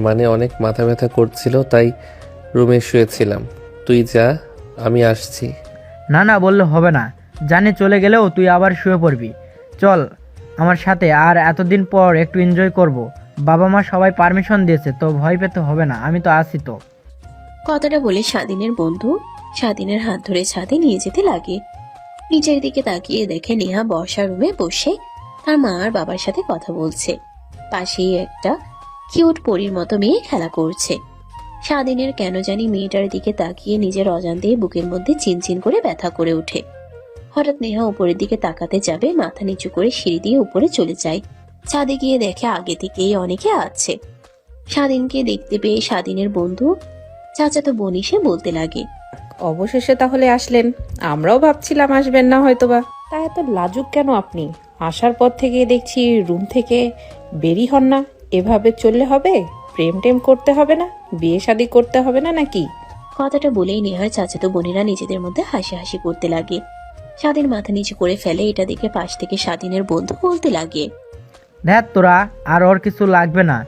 মানে অনেক মাথা ব্যথা করছিল, তাই রুমে শুয়েছিলাম। তুই যা, আমি আসছি। না বললে হবে না। জানি চলে গেলেও তুই আবার শুয়ে পড়বি। চল আমার সাথে, আর এতদিন পর একটু এনজয় করব। বাবা মা সবাই পারমিশন দিয়েছে, তো ভয় পেতে হবে না, আমি তো আছি তো। কথাটা বলে স্বাধীনের বন্ধু স্বাধীনের হাত ধরে ছাদে নিয়ে যেতে লাগে। নিচের দিকে তাকিয়ে দেখে নেহা বর্ষা রুমে বসে তার মা আর বাবার সাথে কথা বলছে। পাশেই একটা কিউট পরীর মতো মেয়ে খেলা করছে। স্বাধীনের কেন জানি মেয়েটার দিকে তাকিয়ে নিজের অজান্তেই বুকের মধ্যে চিনচিন করে ব্যথা করে ওঠে। হঠাৎ নেহা উপরের দিকে তাকাতে যাবে, মাথা নিচু করে সিঁড়ি দিয়ে উপরে চলে যায়। ছাদে গিয়ে দেখে আগে থেকেই অনেকে আছে। স্বাধীনকে দেখতে পেয়ে স্বাধীনের বন্ধু চাচাতো বোন এসে বলতে লাগে, অবশেষে তাহলে আসলেন। আমরাও ভাবছিলাম আসবেন না হয়তোবা। তা এত লাজুক কেন আপনি? আসার পর থেকে দেখছি রুম থেকে বেরি হন না। এভাবে চললে হবে? প্রেম টেম করতে হবে না? বিয়ে শাদী করতে হবে না নাকি? কথাটা বলেই নেহার চাচাতো বোনেরা নিজেদের মধ্যে হাসি করতে লাগে। স্বাধীন মাথা নিচু করে ফেলে। এটা দেখে পাশ থেকে স্বাধীনের বন্ধু বলতে লাগে, দেখ তোরা, আর ওর কিছু লাগবে না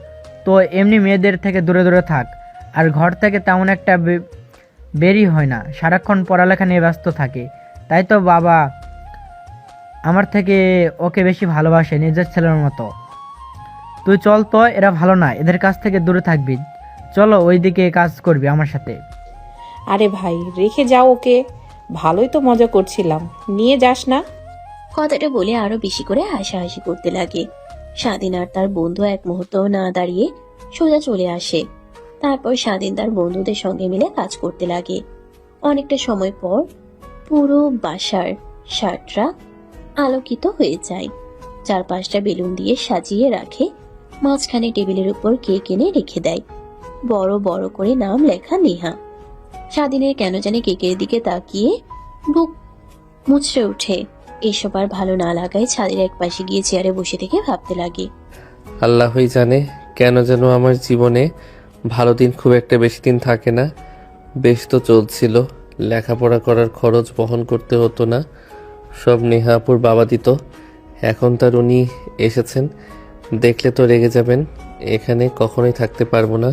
তো এমনি মেয়েদের থেকে দূরে দূরে থাক। আর ঘর থেকে তেমন একটা বেরি হয় না, সারাক্ষণ পড়ালেখা নিয়ে ব্যস্ত থাকে। তাই তো বাবা আমার থেকে ওকে বেশি ভালোবাসে, নিজের ছেলের মতো। তুই চল তো, এরা ভালো না, এদের কাছ থেকে দূরে থাকবি। চলো ওইদিকে কাজ করবি আমার সাথে। আরে ভাই, রেখে যাও ওকে। ভালোই তো মজা করছিলাম, নিয়ে যাস না। কথাটা বলে আরো বেশি করে হাসাহাসি করতে লাগে। স্বাধীন আর তার বন্ধু এক মুহূর্ত না দাঁড়িয়ে সোজা চলে আসে। তারপর স্বাধীন তার বন্ধুদের সঙ্গে মিলে কাজ করতে লাগে। অনেকটা সময় পর পুরো বাসার শার্টরা আলোকিত হয়ে যায়। 4-5টা বেলুন দিয়ে সাজিয়ে রাখে। মাঝখানে টেবিলের উপর কেক এনে রেখে দেয়। বড় বড় করে নাম লেখা নেহা। স্বাধীনের কেন জানি কেকের দিকে তাকিয়ে বুক মুচড়ে ওঠে। এসব আর ভালো না লাগায় ছাদের এক পাশে গিয়ে চেয়ারে বসে থেকে ভাবতে লাগে, আল্লাহই জানে কেন যেন আমার জীবনে ভালো দিন খুব একটা বেশি দিন থাকে না। বেশ তো চলছিল, লেখাপড়া করার খরচ বহন করতে হতো না, সব নেহাপুর বাবা দিত। এখন তার উনি এসেছেন, দেখলে তো রেগে যাবেন। এখানে কখনোই থাকতে পারবো না,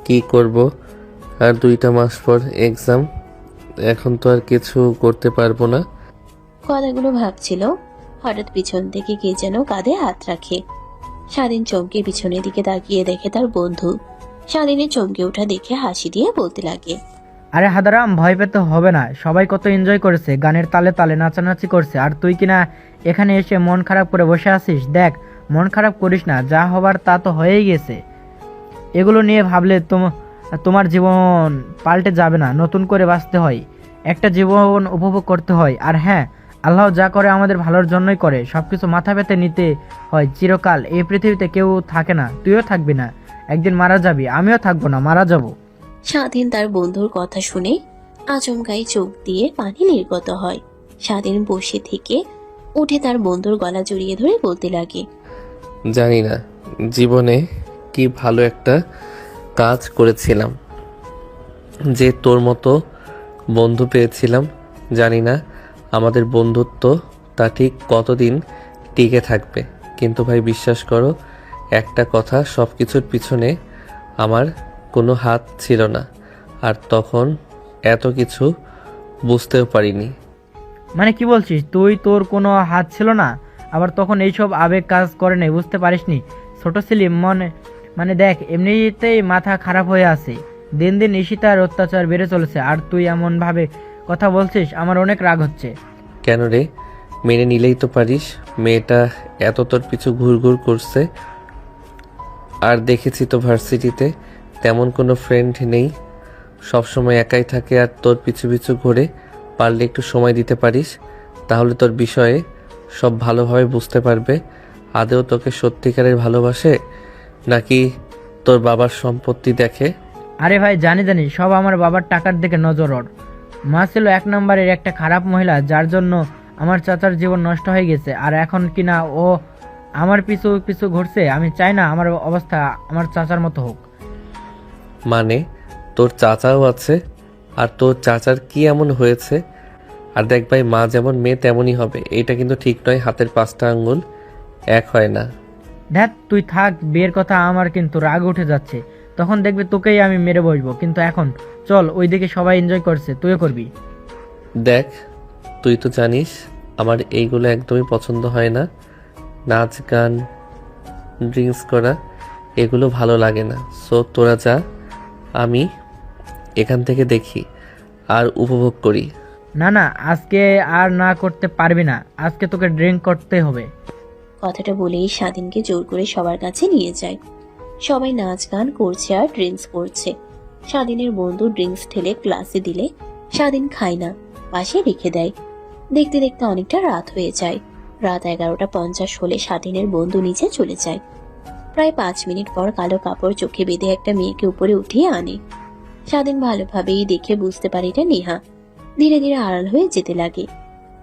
কি করব। আর 2টা মাস পর এক্সাম, এখন তো আর কিছু করতে পারবো না। কথাগুলো ভাবছিল। হঠাৎ পিছন থেকে কে যেন কাঁধে হাত রাখে। স্বাধীন চমকে পিছনের দিকে তাকিয়ে দেখে তার বন্ধু। স্বাধীনের চমকে ওঠা দেখে হাসি দিয়ে বলতে লাগে, আরে হাদারাম, ভয় পেতে হবে না, সবাই কত এনজয় করেছে, গানের তালে তালে নাচানাচি করছে, আর তুই কিনা এখানে এসে মন খারাপ করে বসে আছিস। দেখ, মন খারাপ করিস না, যা হবার তা তো হয়েই গেছে। এগুলো নিয়ে ভাবলে তোমার জীবন পাল্টে যাবে না, নতুন করে বাঁচতে হয়, একটা জীবন উপভোগ করতে হয়। আর হ্যাঁ, আল্লাহ যা করে আমাদের ভালোর জন্যই করে, সবকিছু মাথা পেতে নিতে হয়। চিরকাল এই পৃথিবীতে কেউ থাকে না, তুইও থাকবি না, একদিন মারা যাবি, আমিও থাকবো না, মারা যাব। স্বাধীন তার বন্ধুর কথা শুনে আচমকাই চোখ দিয়ে পানি নির্গত হয়। স্বাধীন বসে থেকে উঠে তার বন্ধুর গলা জড়িয়ে ধরে বলতে লাগে, জানি না জীবনে কি ভালো একটা কাজ করেছিলাম যে তোর মতো বন্ধু পেয়েছিলাম। জানি না আমাদের বন্ধুত্ব তা ঠিক কতদিন টিকে থাকবে, কিন্তু ভাই বিশ্বাস করো একটা কথা, সব কিছুর পিছনে আমার কোনো হাত ছিল না, আর তখন এত কিছু বুঝতেও পারিনি। মানে কি বলছিস তুই? তোর কোনো হাত ছিল না? আবার তখন এইসব আবেগ কাজ করে নাই, বুঝতে পারিসনি? ছোট ছিলি মানে দেখ, এমনিতেই মাথা খারাপ হয়ে আছে, দিন দিন ঈশিতার অত্যাচার বেড়ে চলেছে, আর তুই এমন ভাবে কথা বলছিস, আমার অনেক রাগ হচ্ছে। কেন রে, মেনে নিলেই তো পারিস। মেয়েটা এত তোর পিছু ঘুরঘুর করছে, আর দেখেছি তো ভার্সিটিতে তেমন কোনো ফ্রেন্ড নেই, সবসময় একাই থাকে, আর তোর পিছু পিছু ঘুরে। পারলে একটু সময় দিতে পারিস, তাহলে তোর বিষয়ে সব ভালোভাবে বুঝতে পারবে। আদেও তোকে সত্যিকারের ভালোবাসে নাকি তোর বাবার সম্পত্তি দেখে? আরে ভাই, জানি সব আমার বাবার টাকার দিকে নজর ওর। মা ছিল 1 নম্বরের একটা খারাপ মহিলা, যার জন্য আমার চাচার জীবন নষ্ট হয়ে গেছে, আর এখন কিনা ও আমার পিছু পিছু ঘুরছে। আমি চাই না আমার অবস্থা আমার চাচার মতো হোক। মানে তোর চাচাও আছে, আর তোর চাচার কি এমন হয়েছে? আর দেখ ভাই, মা যেমন মেয়ে তেমনই হবে, এটা কিন্তু ঠিক নয়। হাতের 5টা আঙ্গুল এক হয় না। দেখ তুই থাক, বিয়ের কথা আমার কিন্তু রাগ উঠে যাচ্ছে, তখন দেখবি তোকেই আমি মেরে বসবো। কিন্তু এখন চল, ওইদিকে সবাই এনজয় করছে, তুইও করবি। দেখ, তুই তো জানিস আমার এইগুলো একদমই পছন্দ হয় না। নাচ গান ড্রিঙ্কস করা এগুলো ভালো লাগে না। সো তোরা যা, আমি এখান থেকে দেখি আর উপভোগ করি। না না, আজকে আর না করতে পারবি না, আজকে তোকে ড্রিঙ্ক করতে হবে। কথাটা বলেই স্বাধীনকে জোর করে সবার কাছে নিয়ে যায়। সবাই নাচ গান করছে আর ড্রিঙ্কস করছে। স্বাধীনের বন্ধু ড্রিঙ্কস ঢেলে গ্লাসে দিলে স্বাধীন খায় না, পাশে রেখে দেয়। দেখতে দেখতে অনেকটা রাত হয়ে যায়। রাত 11:50 হলে স্বাধীনের বন্ধু নিচে চলে যায়। প্রায় 5 মিনিট পর কালো কাপড় চোখে বেঁধে একটা মেয়েকে উপরে উঠিয়ে আনে। স্বাধীন ভালোভাবেই দেখে বুঝতে পারে এটা নেহা। ধীরে ধীরে আড়াল হয়ে যেতে লাগে।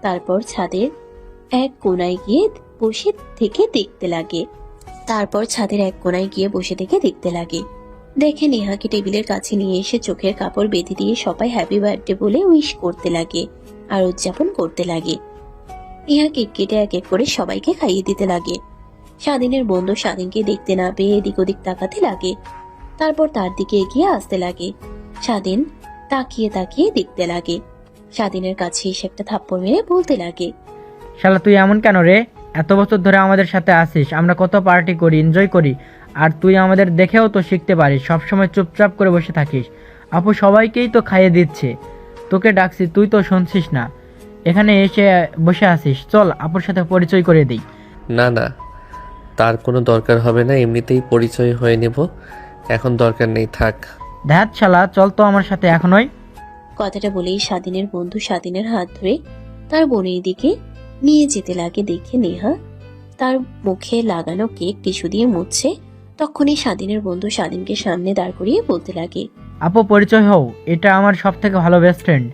তারপর ছাদের এক কোনায় গিয়ে বসে থেকে দেখতে লাগে। দেখে নেহাকে টেবিলের কাছে নিয়ে এসে চোখের কাপড় বেঁধে দিয়ে সবাই হ্যাপি বার্থডে বলে উইশ করতে লাগে আর উদযাপন করতে লাগে। নেহা কেক কেটে এক এক করে সবাইকে খাইয়ে দিতে লাগে। স্বাধীনের বন্ধু স্বাধীনকে দেখতে না পেয়ে এদিক ওদিক তাকাতে লাগে। তারপর তার দিকে এগিয়ে আসতে লাগে। স্বাধীন তাকিয়ে তাকিয়ে দেখতে লাগে। স্বাধীনের কাছে এসে একটা থাপ্পড় মেরে বলতে লাগে, শালা তুই এমন কেন রে? এত বছর ধরে আমাদের সাথে আসিস, আমরা কত পার্টি করি, এনজয় করি, আর তুই আমাদের দেখেও তো শিখতে পারিস, সবসময় চুপচাপ করে বসে থাকিস। আপু সবাইকেই তো খাইয়ে দিচ্ছে, তোকে ডাকছি তুই তো শুনছিস না, এখানে এসে বসে আসিস। চল আপুর সাথে পরিচয় করে দিই। না না, তার কোনো দরকার হবে না, এমনিতেই পরিচয় হয়ে নেব, এখন দরকার নেই, থাক। ধ্যাত শালা, চল তো আমার সাথে এখনই। কথাটা বলেই স্বাধীনের বন্ধু স্বাধীনের হাত ধরে তার বোনের দিকে নিয়ে যেতে লাগে। দেখে নেহা তার মুখে লাগানো কেক টিস্যু দিয়ে মুছছে। তখনই স্বাধীনের বন্ধু স্বাধীনকে সামনে দাঁড় করিয়ে বলতে লাগে, আপু পরিচয় হও, এটা আমার সব থেকে ভালো বেস্ট ফ্রেন্ড,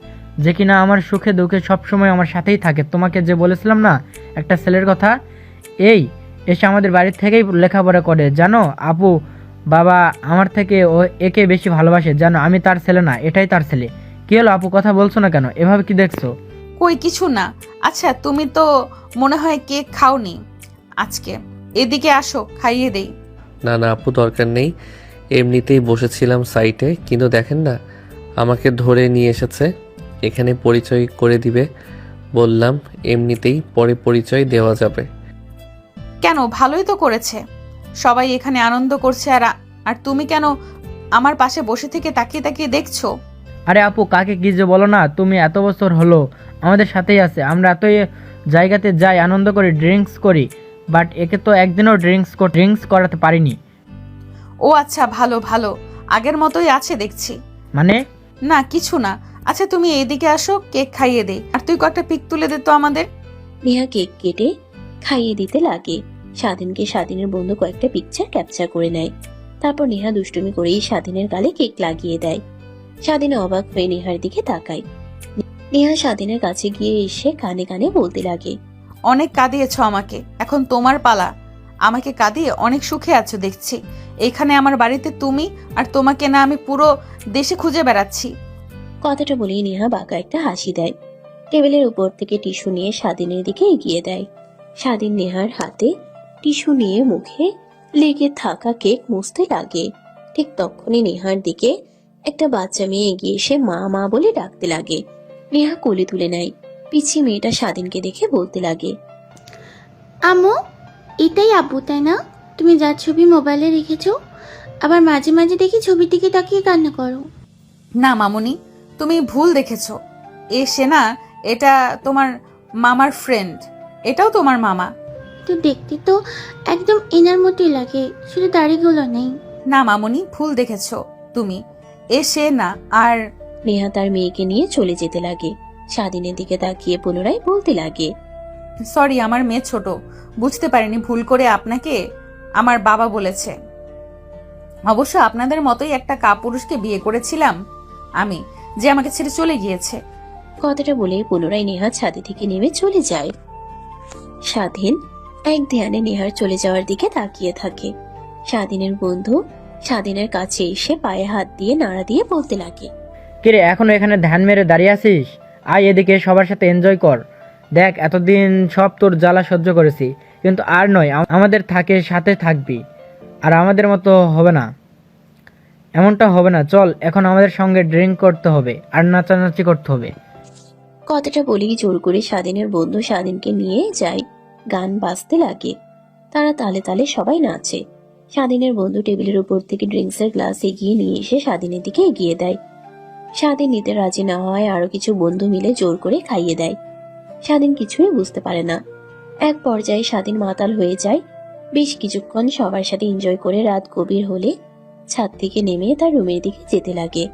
যে কিনা আমার সুখে দুঃখে সবসময় আমার সাথেই থাকে। তোমাকে যে বলেছিলাম না একটা ছেলের কথা, এই এসে আমাদের বাড়ির থেকেই লেখাপড়া করে, জানো আপু বাবা আমার থেকে একে বেশি ভালোবাসে, জানো আমি তার ছেলে না, এটাই তার ছেলে। কি হলো আপু, কথা বলছো না কেন, এভাবে কি দেখছো? কই কিছু না। আচ্ছা তুমি তো মনে হয় কেক খাওনি আজকে, এদিকে আসো খাইয়ে দেই। না না আপু, দরকার নেই, এমনিতেই বসেছিলাম সাইটে, কিন্তু দেখেন না আমাকে ধরে নিয়ে এসেছে, এখানে পরিচয় করে দিবে বললাম, এমনিতেই পরে পরিচয় দেওয়া যাবে। কেন, ভালোই তো করেছে, সবাই এখানে আনন্দ করছে, আর তুমি কেন আমার পাশে বসে থেকে তাকিয়ে তাকিয়ে দেখছো? আরে আপু কাকে কি যে বলো না, তুমি এত বছর হলো আমাদের সাথেই আছে, আমরা এতই জায়গাতে যাই, আনন্দ করি, ড্রিঙ্কস করি, বাট একে তো একদিনও ড্রিঙ্কস করাতে পারিনি। ও আচ্ছা, ভালো ভালো, আগের মতোই আছে দেখছি। মানে? না কিছু না। আচ্ছা তুমি এইদিকে আসো, কেক খাইয়ে দেই, আর তুই কয়েকটা পিক তুলে দে তো আমাদের। নেহা কেক কেটে খাইয়ে দিতে লাগে। স্বাধীনকে স্বাধীনের বন্ধু কয়েকটা পিকচার ক্যাপচার করে নেয়। তারপর নেহা দুষ্টুমি করেই স্বাধীনের গালে কেক লাগিয়ে দেয়। স্বাধীন অবাক হয়ে নেহার দিকে তাকায়। নেহা স্বাধীনের কাছে গিয়ে এসে কানে কানে বলতে লাগে, অনেক কাঁদিয়েছো আমাকে, এখন তোমার পালা। আমাকে কাঁদিয়ে অনেক সুখে আছো দেখছি। এখানে আমার বাড়িতে তুমি, আর তোমাকে না আমি পুরো দেশে খুঁজে বেড়াচ্ছি। কথাটা বলেই নেহা বাঁকা একটা হাসি দেয়। টেবিলের উপর থেকে টিস্যু নিয়ে স্বাধীনের দিকে এগিয়ে দেয়। স্বাধীন নেহার হাতে টিস্যু নিয়ে মুখে লেগে থাকা কেক মুছতে লাগে। ঠিক তখনই নেহার দিকে একটা বাচ্চা মেয়ে এগিয়ে এসে মা মা বলে ডাকতে লাগে। নেহা কোলে তুলে নেয়। পিছিয়ে মেয়েটা স্বাধীনকে দেখে বলতে লাগে, আম্মু, এটাই আব্বু তাই না? তুমি যার ছবি মোবাইলে রেখেছো, আবার মাঝে মাঝে দেখি ছবির দিকে তাকিয়ে কান্না করো। না মামুনি, তুমি ভুল দেখেছো। সে না, এটা তোমার মামার ফ্রেন্ড, এটাও তোমার মামা। তো দেখতে তো একদম এনার মতোই লাগে, শুধু দাড়িগুলো নেই। না মামুনি, ভুল দেখেছো তুমি, সে না। আর নেহা তার মেয়েকে নিয়ে চলে যেতে লাগে। স্বাধীনের দিকে তাকিয়ে পুনরায় বলতে লাগে, সরি, আমার মেয়ে ছোট, বুঝতে পারিনি, ভুল করে আপনাকে আমার বাবা বলেছে। অবশ্য আপনাদের মতোই একটা কাপুরুষকে বিয়ে করেছিলাম আমি, যে আমাকে ছেড়ে চলে গিয়েছে। কথাটা বলে পুনরায় নেহা ছাদে থেকে নেমে চলে যায়। স্বাধীন এক ধ্যানে নেহার চলে যাওয়ার দিকে তাকিয়ে থাকে। স্বাধীনের বন্ধু স্বাধীনের কাছে এসে পায়ে হাত দিয়ে নাড়া দিয়ে বলতে লাগে, কিরে এখনো এখানে ধ্যান মেরে দাঁড়িয়ে আছিস? আয় এদিকে, সবার সাথে এনজয় কর। দেখ এতদিন সব তোর জ্বালা সহ্য করেছি, কিন্তু আর নয়, আমাদের সাথে থাকবি, আর আমাদের মতো হবে না, এমনটা হবে না। চল এখন আমাদের সঙ্গে ড্রিঙ্ক করতে হবে আর নাচানাচি করতে হবে। কথাটা বলেই জোর করে স্বাধীনের বন্ধু স্বাধীনকে নিয়ে যায়। গান বাজতে লাগে, তারা তালে তালে সবাই নাচে। স্বাধীনের বন্ধু টেবিলের উপর থেকে ড্রিঙ্কসের গ্লাস এগিয়ে নিয়ে এসে স্বাধীনের দিকে এগিয়ে দেয়। স্বাধীন নিতে রাজি না হয় আরো কিছু বন্ধু মিলে জোর করে খাইয়ে দেয়। স্বাধীন কিছুই বুঝতে পারে না। এক পর্যায়ে স্বাধীন মাতাল হয়ে যায়। বেশ কিছুক্ষণ সবার সাথে এনজয় করে রাত গভীর হলে ছাদ থেকে নেমে তার রুমের দিকে যেতে লাগে।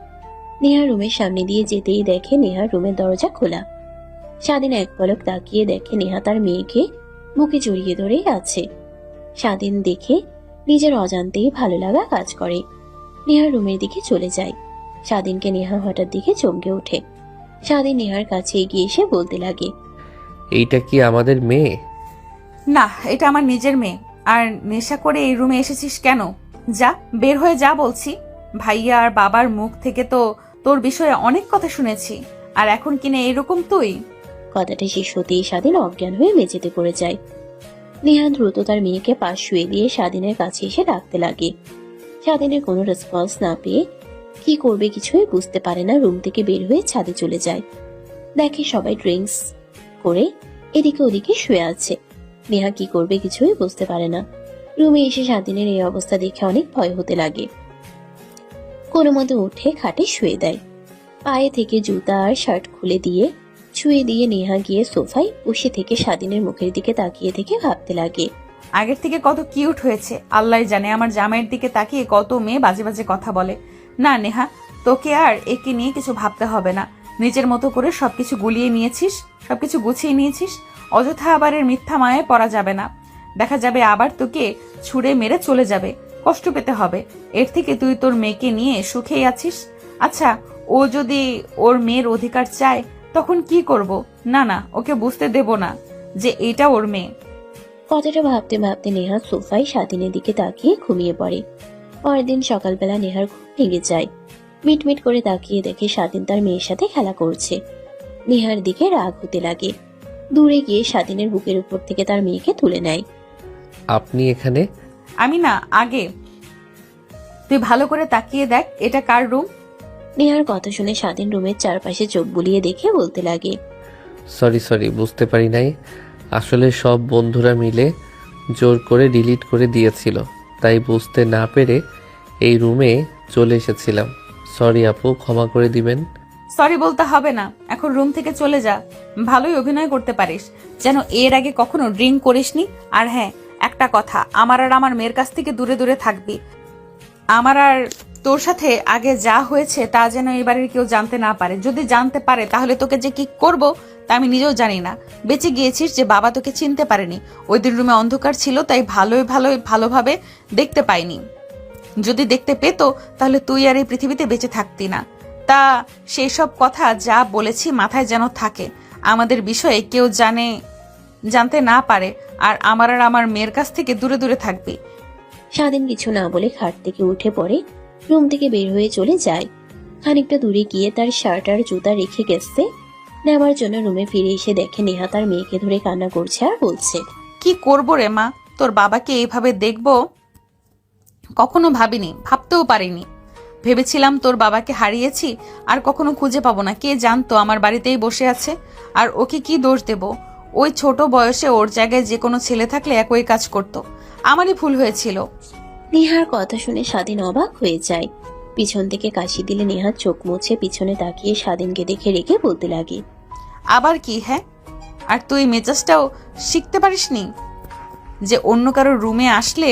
নেহা রুমের সামনে দিয়ে যেতেই দেখে নেহার রুমের দরজা খোলা। স্বাধীন এক পলক তাকিয়ে দেখে নেহা তার মেয়েকে বুকে জড়িয়ে ধরে আছে। স্বাধীন দেখে নিজের অজান্তেই ভালো লাগা কাজ করে। নেহার রুমের দিকে চলে যায়। স্বাধীনকে নেহা হঠাৎ দিকে চমকে ওঠে। স্বাধীন নেহার কাছে এগিয়ে এসে বলতে লাগে, এইটা কি আমাদের মেয়ে? না, এটা আমার নিজের মেয়ে। আর নেশা করে এই রুমে এসেছিস কেন? যা, বের হয়ে যা বলছি। ভাইয়া আর বাবার মুখ থেকে তো তোর বিষয়ে অনেক কথা শুনেছি, আর এখন কিনে এরকম তুই? কথাটা শেষ হতেই স্বাধীন অজ্ঞান হয়ে মেঝেতে পড়ে যায়। নেহা দ্রুত তার মেয়েকে পাশ শুয়ে দিয়ে স্বাধীনের কাছে এসে ডাকতে লাগে। স্বাধীনের কোনো রেসপন্স না পেয়ে কি করবে কিছুই বুঝতে পারে না, রুম থেকে বের হয়ে ছাদে চলে যায়। দেখে সবাই ড্রিঙ্কস করে এদিকে ওদিকে শুয়ে আছে। নেহা কি করবে কিছুই বুঝতে পারে না। রুমে এসে স্বাধীনের এই অবস্থা দেখে অনেক ভয় হতে লাগে। কোনো মতে উঠে খাটে শুয়ে দেয়। পায়ে থেকে জুতা আর শার্ট খুলে দিয়ে ছুঁয়ে দিয়ে নেহা গিয়ে সোফায় বসে থেকে স্বাধীনের মুখের দিকে তাকিয়ে থেকে ভাবতে লাগে, আগের থেকে কত কিউট হয়েছে। আল্লাহ জানে আমার জামাইয়ের দিকে তাকিয়ে কত মেয়ে বাজে বাজে কথা বলে। না নেহা, তোকে আর একে নিয়ে কিছু ভাবতে হবে না। নিজের মতো করে সবকিছু গুলিয়ে নিয়েছিস, সবকিছু গুছিয়ে নিয়েছিস। অযথা আবার এর মিথ্যা মায়ায় পড়া যাবে না। দেখা যাবে আবার তোকে ছুঁড়ে মেরে চলে যাবে, কষ্ট পেতে হবে। এর থেকে তুই তোর মেয়েকে নিয়ে সুখেই আছিস। আচ্ছা, ও যদি ওর মেয়ের অধিকার চায় তখন কি করব? না না, ওকে বুঝতে দেব না যে এটা ওর মেয়ে। কথাটা ভাবতে ভাবতে নেহা সোফায় স্বাধীনের দিকে তাকিয়ে ঘুমিয়ে পড়ে। পরের দিন সকালবেলা নেহার ঘুম ভেঙে যায়। মিটমিট করে তাকিয়ে দেখে স্বাধীন তার মেয়ের সাথে খেলা করছে। নেহার দিকে রাগ হতে লাগে। দূরে গিয়ে স্বাধীনের বুকের উপর থেকে তার মেয়েকে তুলে নেয়। আপনি এখানে? আমি না, আগে তুই ভালো করে তাকিয়ে দেখ এটা কার রুম। নেহার কথা শুনে স্বাধীন রুমের চারপাশে চোখ বুলিয়ে দেখে বলতে লাগে, সরি, বুঝতে পারি নাই। আসলে সব বন্ধুরা মিলে জোর করে ডিলিট করে দিয়েছিল, তাই বুঝতে না পেরে এই রুমে চলে এসেছিলাম। সরি আপু, ক্ষমা করে দিবেন। সরি বলতে হবে না, এখন রুম থেকে চলে যা। ভালোই অভিনয় করতে পারিস, যেন এর আগে কখনো ড্রিঙ্ক করিসনি। আর হ্যাঁ, একটা কথা, আমার আর আমার মেয়ের কাছ থেকে দূরে দূরে থাকবি। আমার আর তোর সাথে আগে যা হয়েছে তা যেন এবারের কেউ জানতে না পারে। যদি জানতে পারে তাহলে তোকে যে কি করব তা আমি নিজেও জানি না। বেঁচে গিয়েছিস যে বাবা তোকে চিনতে পারেনি। ওই দিন রুমে অন্ধকার ছিল, তাই ভালোভাবে দেখতে পাইনি। যদি দেখতে পেত তাহলে তুই আর এই পৃথিবীতে বেঁচে থাকতি না। তা সেই সব কথা যা বলেছি মাথায় যেন থাকে। আমাদের বিষয়ে কেউ জানতে না পারে, আর আমার মেয়ের কাছ থেকে দূরে দূরে থাকবি। স্বাধীন কিছু না বলে খাট থেকে উঠে পড়ে রুম থেকে বের হয়ে চলে যায়। খানিকটা দূরে গিয়ে তার শার্ট আর জুতা রেখে গেছে নেওয়ার জন্য রুমে ফিরে এসে দেখে নেহা তার মেয়েকে ধরে কান্না করছে আর বলছে, কি করবো রে মা, তোর বাবাকে এইভাবে দেখবো কখনো ভাবিনি, ভাবতেও পারিনি। ভেবেছিলাম তোর বাবাকে হারিয়েছি আর কখনো খুঁজে পাবো না। কে জানতো আমার বাড়িতেই বসে আছে। আর ওকে কি দোষ দেব? ওই ছোট বয়সে ওর জায়গায় যে কোনো ছেলে থাকলে একই কাজ করতো। আমারই ভুল হয়েছিল। নেহার কথা শুনে স্বাধীন অবাক হয়ে যায়। পিছন থেকে কাশি দিলে নেহা চোখ মুছে পিছনে তাকিয়ে স্বাধীনকে দেখে রেখে বলতে লাগে, আবার কি? হ্যাঁ, আর তুই মেজাজটাও শিখতে পারিসনি যে অন্য কারোর রুমে আসলে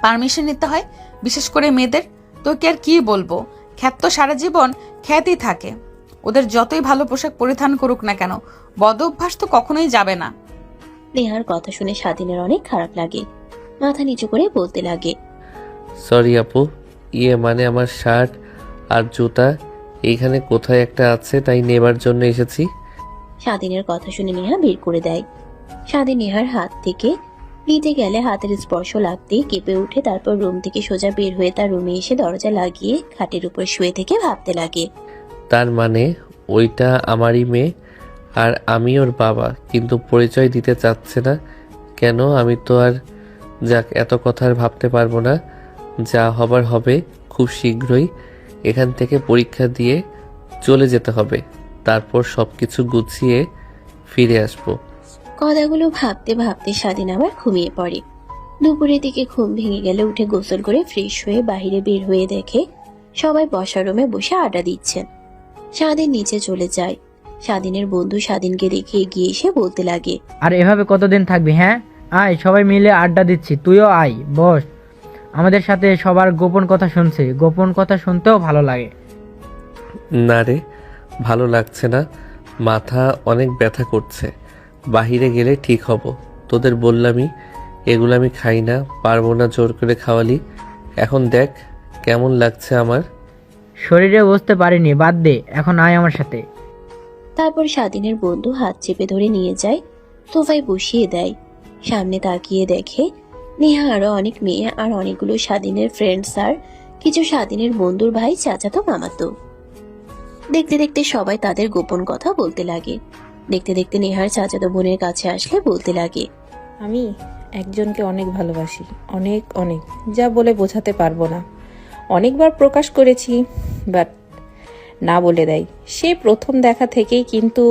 পারমিশন নিতে হয়, বিশেষ করে মেয়েদের। তোকে আর কি বলবো, খ্যাত তো সারা জীবন খ্যাতই থাকে। ওদের যতই ভালো পোশাক পরিধান করুক না কেন, বদ অভ্যাস তো কখনোই যাবে না। নেহার কথা শুনে স্বাধীনের অনেক খারাপ লাগে। মাথা নিচু করে বলতে লাগে, সরি আপু, মানে আমার শার্ট আর জুতা এইখানে কোথায় একটা আছে, তাই নেবার জন্য এসেছি। স্বাধীনের কথা শুনে নেহা বের করে দেয়। স্বাধীন নেহার হাত থেকে নিতে গেলে হাতের স্পর্শ লাগতেই কেঁপে উঠে তারপর রুম থেকে সোজা বের হয়ে তার রুমে এসে দরজা লাগিয়ে খাটের উপর শুয়ে থেকে ভাবতে লাগে, তার মানে ওইটা আমারই মেয়ে আর আমি ওর বাবা, কিন্তু পরিচয় দিতে চাচ্ছে না কেন? আমি তো আর যাক, এত কথা আর ভাবতে পারবো না। যা হবার হবে খুব শীঘ্রই। এখান থেকে পরীক্ষা দিয়ে চলে যেতে হবে, তারপর সবকিছু গুছিয়ে ফিরে আসবো। কথাগুলো ভাবতে ভাবতে স্বাধীন আবার ঘুমিয়ে পড়ে। দুপুরের দিকে ঘুম ভেঙে গেলে উঠে গোসল করে ফ্রেশ হয়ে বাইরে বের হয়ে দেখে সবাই বসার রুমে বসে আড্ডা দিচ্ছেন। স্বাধীন নিচে চলে যায়। স্বাধীনের বন্ধু স্বাধীনকে দেখে এগিয়ে এসে বলতে লাগে, আর এভাবে কতদিন থাকবি? হ্যাঁ, আয়, সবাই মিলে আড্ডা দিচ্ছি, তুইও আয়, বস। আমাদের সাথে সবার গোপন কথা শুনছে, গোপন কথা শুনতেও ভালো লাগে। না রে, ভালো লাগছে না, মাথা অনেক ব্যথা করছে। বাহিরে গেলে ঠিক হব। তোদের বললামই এগুলো আমি খাই না, পারবো না জোর করে খাওয়ালি। এখন দেখ কেমন লাগছে আমার। শরীরে বসতে পারিনি, বাদ দে, এখন আয় আমার সাথে। তারপর স্বাধীনের বন্ধু হাত চেপে ধরে নিয়ে যায়, সোফায় বসিয়ে দেয়। সামনে তাকিয়ে দেখে নেহা আরো অনেক মেয়ে আর অনেকগুলো স্বাধীনের ফ্রেন্ডস আর কিছু স্বাধীনের বন্ধুর ভাই চাচাতো মামাতো। দেখতে দেখতে সবাই তাদের গোপন কথা বলতে লাগে। দেখতে দেখতে নেহার চাচাতো বোনের কাছে আসলে বলতে লাগে, আমি একজনকে অনেক ভালোবাসি, অনেক অনেক, যা বলে বোঝাতে পারবো না। অনেকবার প্রকাশ করেছি, বাট না বলে দেয়। সে প্রথম দেখা থেকেই, কিন্তু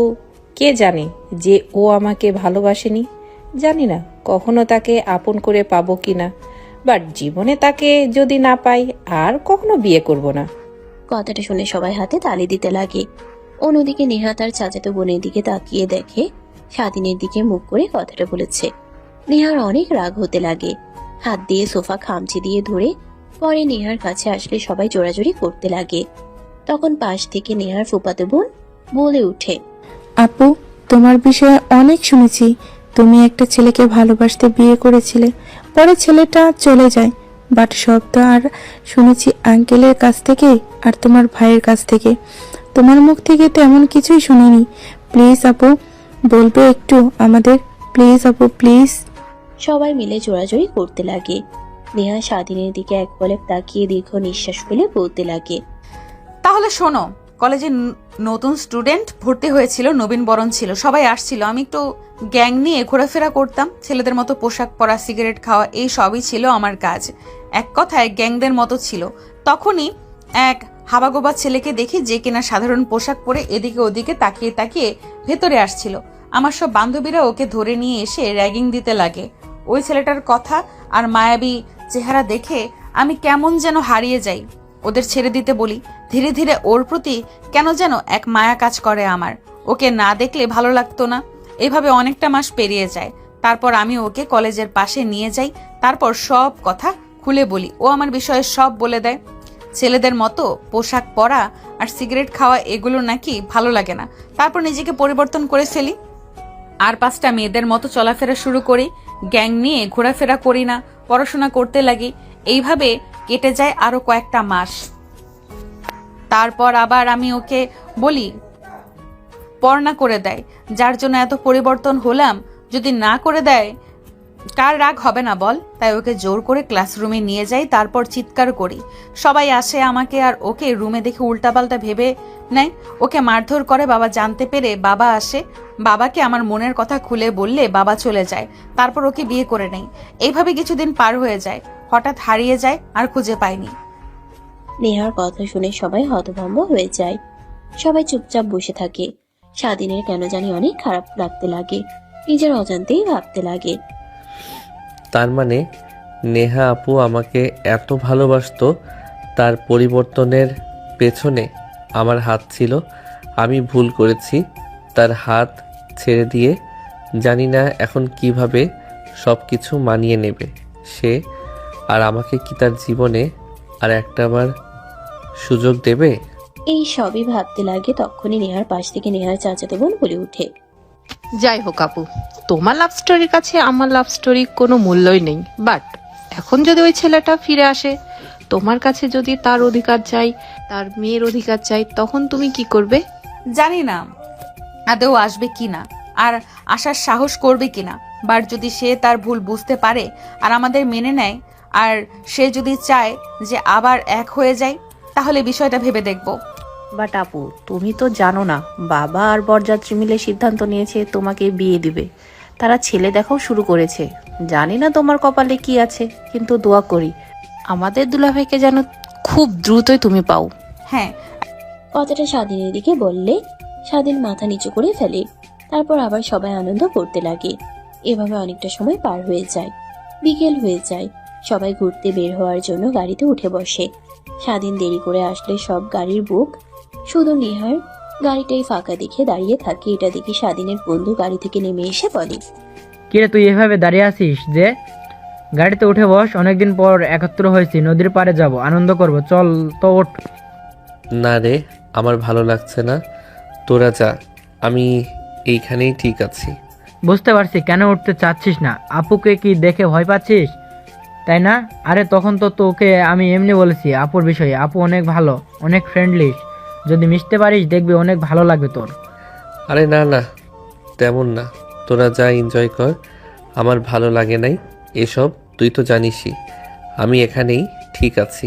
কে জানে যে ও আমাকে ভালোবাসেনি। জানি না কখনো তাকে আপন করে পাবো কি না, বাট জীবনে তাকে যদি না পাই আর কখনো বিয়ে করব না। কথাটা শুনে সবাই হাতে তালি দিতে লাগে। অন্যদিকে নেহা তার চাচাতো বোনের দিকে তাকিয়ে দেখে স্বাধীনের দিকে মুখ করে কথাটা বলেছে। নেহার অনেক রাগ হতে লাগে, হাত দিয়ে সোফা খামচি দিয়ে ধরে পরে নেহার কাছে আসলে সবাই জোরাজোরি করতে লাগে। তখন পাশ থেকে নেহার ফুফাতো বোন বলে উঠে, আপু, তোমার বিষয়ে অনেক শুনেছি। তুমি একটা ছেলেকে ভালোবাসতে বিয়ে করেছিলে, পরে ছেলেটা চলে যায়। বাট সব তো আর শুনেছি আঙ্কেলের কাছ থেকে আর তোমার ভাইয়ের কাছ থেকে। তোমার মুখ থেকে তো এমন কিছুই শুনিনি। প্লিজ আপু, বলবে একটু আমাদের? প্লিজ আপু, প্লিজ। সবাই মিলে জোরাজোরি করতে লাগে। নেহা স্বাধীনের দিকে এক পলক তাকিয়ে দীর্ঘ নিঃশ্বাস ফেলে বলতে লাগে, তাহলে শোনো, কলেজে নতুন স্টুডেন্ট ভর্তি হয়েছিল, নবীন বরণ ছিল, সবাই আসছিল। আমি একটু গ্যাং নিয়ে ঘোরাফেরা করতাম, ছেলেদের মতো পোশাক পরা, সিগারেট খাওয়া, এই সবই ছিল আমার কাজ। এক কথায় গ্যাংদের মতো ছিল। তখনই এক হাবাগোবা ছেলেকে দেখি যে কিনা সাধারণ পোশাক পরে এদিকে ওদিকে তাকিয়ে তাকিয়ে ভেতরে আসছিল। আমার সব বান্ধবীরা ওকে ধরে নিয়ে এসে র্যাগিং দিতে লাগে। ওই ছেলেটার কথা আর মায়াবী চেহারা দেখে আমি কেমন যেন হারিয়ে যাই। ওদের ছেড়ে দিতে বলি। ধীরে ধীরে ওর প্রতি কেন যেন এক মায়া কাজ করে আমার। ওকে না দেখলে ভালো লাগতো না। এভাবে অনেকটা মাস পেরিয়ে যায়। তারপর আমি ওকে কলেজের পাশে নিয়ে যাই। তারপর সব কথা খুলে বলি। ও আমার বিষয়ে সব বলে দেয়। ছেলেদের মতো পোশাক পরা আর সিগারেট খাওয়া এগুলো নাকি ভালো লাগে না। তারপর নিজেকে পরিবর্তন করে ফেলি, আর 5টা মেয়েদের মতো চলাফেরা শুরু করি। গ্যাং নিয়ে ঘোরাফেরা করি না, পড়াশোনা করতে লাগি। এইভাবে কেটে যায় আরো কয়েকটা মাস। তারপর আবার আমি ওকে বলি, পড়া করে দেয়। যার জন্য এত পরিবর্তন হলাম, যদি না করে দেয় কার রাগ হবে না বল? তাই ওকে জোর করে ক্লাসরুমে নিয়ে যাই। তারপর চিৎকার করি। সবাই আসে আমাকে আর ওকে রুমে দেখে উল্টাপাল্টা ভেবে নেয়। ওকে মারধর করে। বাবা জানতে পেরে বাবা আসে। বাবাকে আমার মনের কথা খুলে বললে বাবা চলে যায়। তারপর ওকে বিয়ে করে নেই। এইভাবে কিছুদিন পার হয়ে যায়। হঠাৎ হারিয়ে যায়, আর খুঁজে পাইনি। নেহার কথা শুনে সবাই হতভম্ব হয়ে যায়। সবাই চুপচাপ বসে থাকে। স্বাধীনের কেন জানি অনেক খারাপ লাগতে লাগে, নিজের অজান্তেই ভাবতে লাগে। তার মানে নেহা আপু আমাকে এত ভালোবাসতো, তার পরিবর্তনের পেছনে আমার হাত ছিল। আমি ভুল করেছি, তার হাত ছেড়ে দিয়ে। জানি না এখন কিভাবে সব কিছু মানিয়ে নেবে সে, আর আমাকে কি তার জীবনে আর একটাবার সুযোগ দেবে? এই সবই ভাবতে লাগে। তখনই নেহার পাশ থেকে নেহার চাচাতো বোন বলে উঠে, যাই হোক আপু, তোমার লাভ স্টোরির কাছে আমার লাভ স্টোরি কোনো মূল্যই নেই। বাট এখন যদি ওই ছেলেটা ফিরে আসে, তোমার কাছে যদি তার অধিকার চাই, তার মেয়ের অধিকার চাই, তখন তুমি কি করবে? জানি না আদৌ আসবে কিনা, আর আসার সাহস করবে কিনা। বাট যদি সে তার ভুল বুঝতে পারে আর আমাদের মেনে নেয়, আর সে যদি চায় যে আবার এক হয়ে যায়, তাহলে বিষয়টা ভেবে দেখব। বাট আপু, তুমি তো জানো না, বাবা আর বরযাত্রী মিলে সিদ্ধান্ত নিয়েছে তোমাকে বিয়ে দিবে। তারা ছেলে দেখাও শুরু করেছে। জানি না তোমার কপালে কি আছে, কিন্তু দোয়া করি আমাদের দুলাভাইকে যেন খুব দ্রুতই তুমি পাও। হ্যাঁ। কথাটা স্বাধীনের দিকে বললে স্বাধীন মাথা নিচু করে ফেলে। তারপর আবার সবাই আনন্দ করতে লাগে। এভাবে অনেকটা সময় পার হয়ে যায়। বিকেল হয়ে যায়। সবাই ঘুরতে বের হওয়ার জন্য গাড়িতে উঠে বসে। স্বাধীন দেরি করে আসলে সব গাড়ির বুক। শুধু নেহার গাড়িটাই ফাঁকা দেখে দাঁড়িয়ে থাকে। এটা দেখে স্বাধীনের বন্ধু গাড়ি থেকে নেমে এসে বলে, কিরে, তুই এভাবে দাঁড়িয়ে আছিস যে? গাড়িতে উঠে বস, অনেকদিন পর একত্র হয়েছি, নদীর পাড়ে যাব, আনন্দ করব, চল তো ওঠ। না রে, আমার ভালো লাগছে না, তোরা যা, আমি এইখানেই ঠিক আছি। বুঝতে পারছি কেন উঠতে চাচ্ছিস না, আপুকে কি দেখে ভয় পাচ্ছিস তাই না? আরে তখন তো তোকে আমি এমনি বলেছি আপুর বিষয়ে, আপু অনেক ভালো, অনেক ফ্রেন্ডলি, যদি মিশতে পারিস দেখবি অনেক ভালো লাগবে তোর। আরে না না, তেমন না, তোরা যা এনজয় কর, আমার ভালো লাগে নাই এসব, তুই তো জানিসই, আমি এখানেই ঠিক আছি।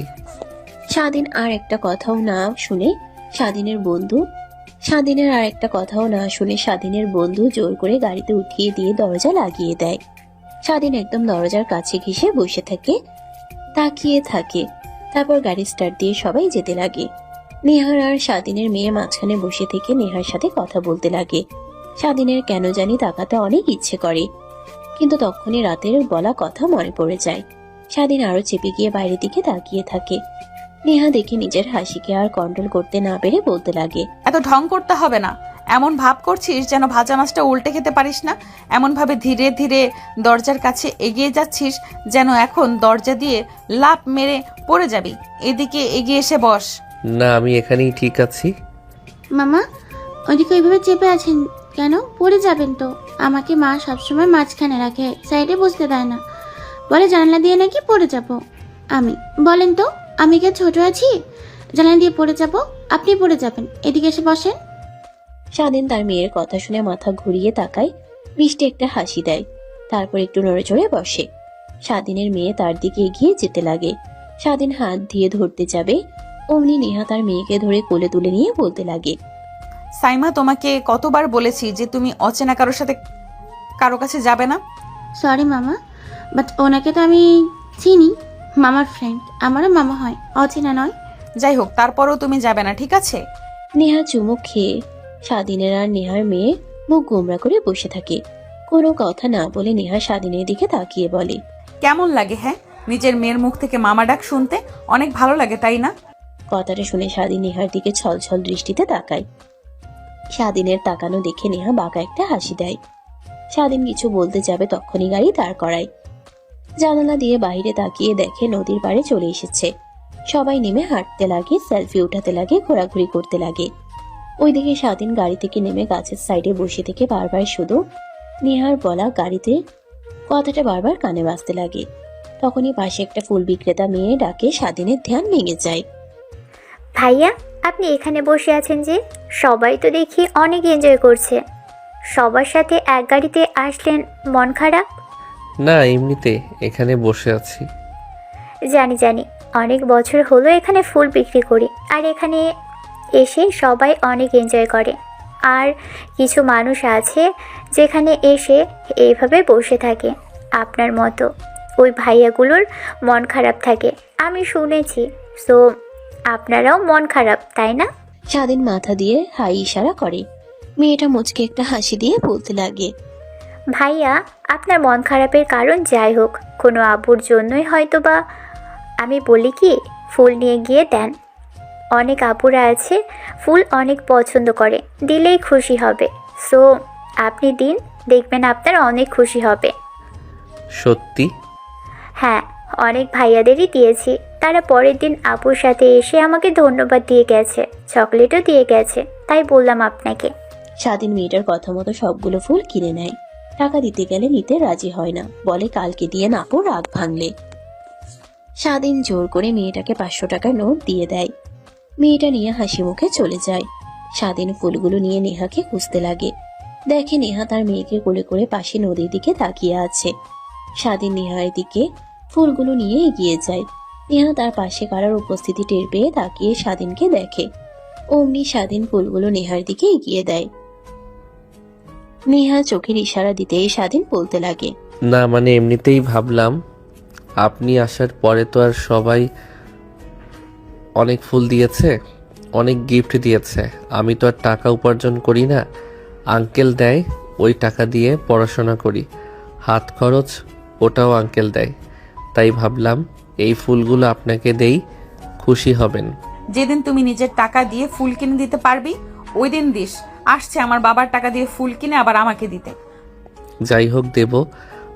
স্বাধীন আর একটা কথাও না শুনে স্বাধীনের বন্ধু স্বাধীনের বন্ধু জোর করে গাড়িতে উঠিয়ে দিয়ে দরজা লাগিয়ে দেয়। স্বাধীন একদম দরজার কাছে ঘেঁষে বসে তাকিয়ে থাকে। তারপর গাড়ি স্টার্ট দিয়ে সবাই যেতে লাগে। নেহার আর স্বাধীনের মেয়ে মাঝখানে বসে থেকে নেহার সাথে কথা বলতে লাগে। স্বাধীনের কেন জানি তাকাতে অনেক ইচ্ছে করে, কিন্তু তখনই রাতের বলা কথা মনে পড়ে যায়। স্বাধীন আরো চেপে গিয়ে বাইরের দিকে তাকিয়ে থাকে। নেহা দেখে নিজের হাসিকে আর কন্ট্রোল করতে না পেরে বলতে লাগে, এত ঢং করতে হবে না, এমন ভাব করছিস যেন ভাজা মাছটা উল্টে খেতে পারিস না, এমন ভাবে ধীরে ধীরে দরজার কাছে এগিয়ে যাচ্ছিস যেন এখন দরজা দিয়ে লাফ মেরে পড়ে যাবি। এদিকে এগিয়ে এসে বস। না, আমি এখানেই ঠিক আছি। মামা ওইদিকে ওইভাবে চেপে আছেন কেন? পড়ে যাবেন তো। আমাকে মা সবসময় মাঝখানে রাখে, সাইডে বসতে দেয় না, বলে জানলা দিয়ে নাকি পড়ে যাব আমি। বলেন তো আমি কি ছোট আছি জানলা দিয়ে পড়ে যাব? আপনি পড়ে যাবেন, এদিকে এসে বসেন। স্বাধীন তার মেয়ের কথা শুনে মাথা ঘুরিয়ে তাকায়, মিষ্টি একটা হাসি দেয়, তারপর একটু নড়ে চড়ে বসে। স্বাধীনের মেয়ে তার দিকে এগিয়ে যেতে লাগে। স্বাধীন হাত দিয়ে ধরতে যাবে, অমনি নেহা তার মেয়েকে ধরে কোলে তুলে নিয়ে বলতে লাগে, সাইমা, তোমাকে কতবার বলেছি যে তুমি অচেনা কারো কাছে যাবে না। সরি মামা, বাট ওনাকে তো আমি চিনি, মামার ফ্রেন্ড, আমারও মামা হয়, অচেনা নয়। যাই হোক, তারপরও তুমি যাবে না, ঠিক আছে? নেহা চুমুক খেয়ে স্বাধীনের আর নেহার মেয়ে মুখ গোমরা করে বসে থাকে। কোনো কথা না বলে নেহা স্বাধীনের দিকে তাকিয়ে বলে, কেমন লাগে হ্যাঁ নিজের মেয়ের মুখ থেকে মামা ডাক শুনতে? অনেক ভালো লাগে তাই না? কথাটা শুনে স্বাধীন নেহার দিকে ছলছল দৃষ্টিতে তাকায়। স্বাধীনের তাকানো দেখে নেহা বাঁকা একটা হাসি দেয়। স্বাধীন কিছু বলতে যাবে তখনই গাড়ি দাঁড় করায়। জানালা দিয়ে বাইরে তাকিয়ে দেখে নদীর পাড়ে চলে এসেছে। সবাই নেমে হাঁটতে লাগে, সেলফি উঠাতে লাগে, ঘোরাঘুরি করতে লাগে। ওইদিকে স্বাধীন গাড়ি থেকে নেমে গাছের সাইডে বসে থেকে বারবার শুধু নেহার বলা গাড়িতে কথাটা বারবার কানে বাজতে লাগে। তখনই পাশে একটা ফুল বিক্রেতা মেয়ে ডাকে স্বাধীনের ধ্যান ভেঙে যায়। ভাইয়া, আপনি এখানে বসে আছেন যে? সবাই তো দেখি অনেক এনজয় করছে, সবার সাথে এক গাড়িতে আসলেন, মন খারাপ? না, এমনিতে এখানে বসে আছি। জানি জানি, অনেক বছর হলো এখানে ফুল বিক্রি করি, আর এখানে এসে সবাই অনেক এনজয় করে। আর কিছু মানুষ আছে যেখানে এসে এইভাবে বসে থাকে, আপনার মতো ওই ভাইয়াগুলোর মন খারাপ থাকে, আমি শুনেছি। সো আপনারাও মন খারাপ, তাই না? স্বাধীন মাথা দিয়ে হাই ইশারা করে। মেয়েটা মুচকে একটা হাসি দিয়ে বলতে লাগে, ভাইয়া, আপনার মন খারাপের কারণ যাই হোক, কোনো আব্বুর জন্যই হয়তো বা। আমি বলি কি, ফুল নিয়ে গিয়ে দেন, অনেক আপুরা আছে ফুল অনেক পছন্দ করে, দিলেই খুশি হবে। সো আপনি দিন, দেখবেন আপনার অনেক খুশি হবে। সত্যি? হ্যাঁ, অনেক ভাইয়াদেরই দিয়েছি, তারা পরের দিন আপুর সাথে এসে আমাকে ধন্যবাদ দিয়ে গেছে, চকলেটও দিয়ে গেছে, তাই বললাম আপনাকে। স্বাধীন মেয়েটার কথা মতো সবগুলো ফুল কিনে নেয়। টাকা দিতে গেলে নিতে রাজি হয় না, বলে কালকে দিয়ে নাপো, রাগ ভাঙলে। স্বাধীন জোর করে মেয়েটাকে 500 টাকার নোট দিয়ে দেয়। মেয়েটা নিয়ে হাসি মুখে চলে যায়। স্বাধীন ফুলগুলো নিয়ে নেহাকে খুঁজতে লাগে। দেখে নেহা তার মেয়েকে কোলে করে পাশে নদীর দিকে তাকিয়ে আছে। স্বাধীন নেহার দিকে ফুলগুলো নিয়ে এগিয়ে যায়। নেহা তার পাশে কারোর উপস্থিতি টের পেয়ে তাকিয়ে স্বাধীনকে দেখে। অমনি স্বাধীন ফুলগুলো নেহার দিকে এগিয়ে দেয়। নেহা চোখের ইশারা দিতে স্বাধীন বলতে লাগে, না মানে এমনিতেই ভাবলাম, আপনি আসার পরে তো আর সবাই অনেক ফুল দিয়েছে, অনেক গিফট দিয়েছে, আমি তো আর টাকা উপার্জন করি না, আঙ্কেল দেয়, ওই টাকা দিয়ে পড়াশোনা করি, হাত খরচ ওটাও আঙ্কেল দেয়, তাই ভাবলাম এই ফুলগুলো আপনাকে দেই, খুশি হবেন। যেদিন তুমি নিজের টাকা দিয়ে ফুল কিনে দিতে পারবি ওই দিন দিস। আসছে আমার বাবার টাকা দিয়ে ফুল কিনে আবার আমাকে দিতে। যাই হোক, দেব,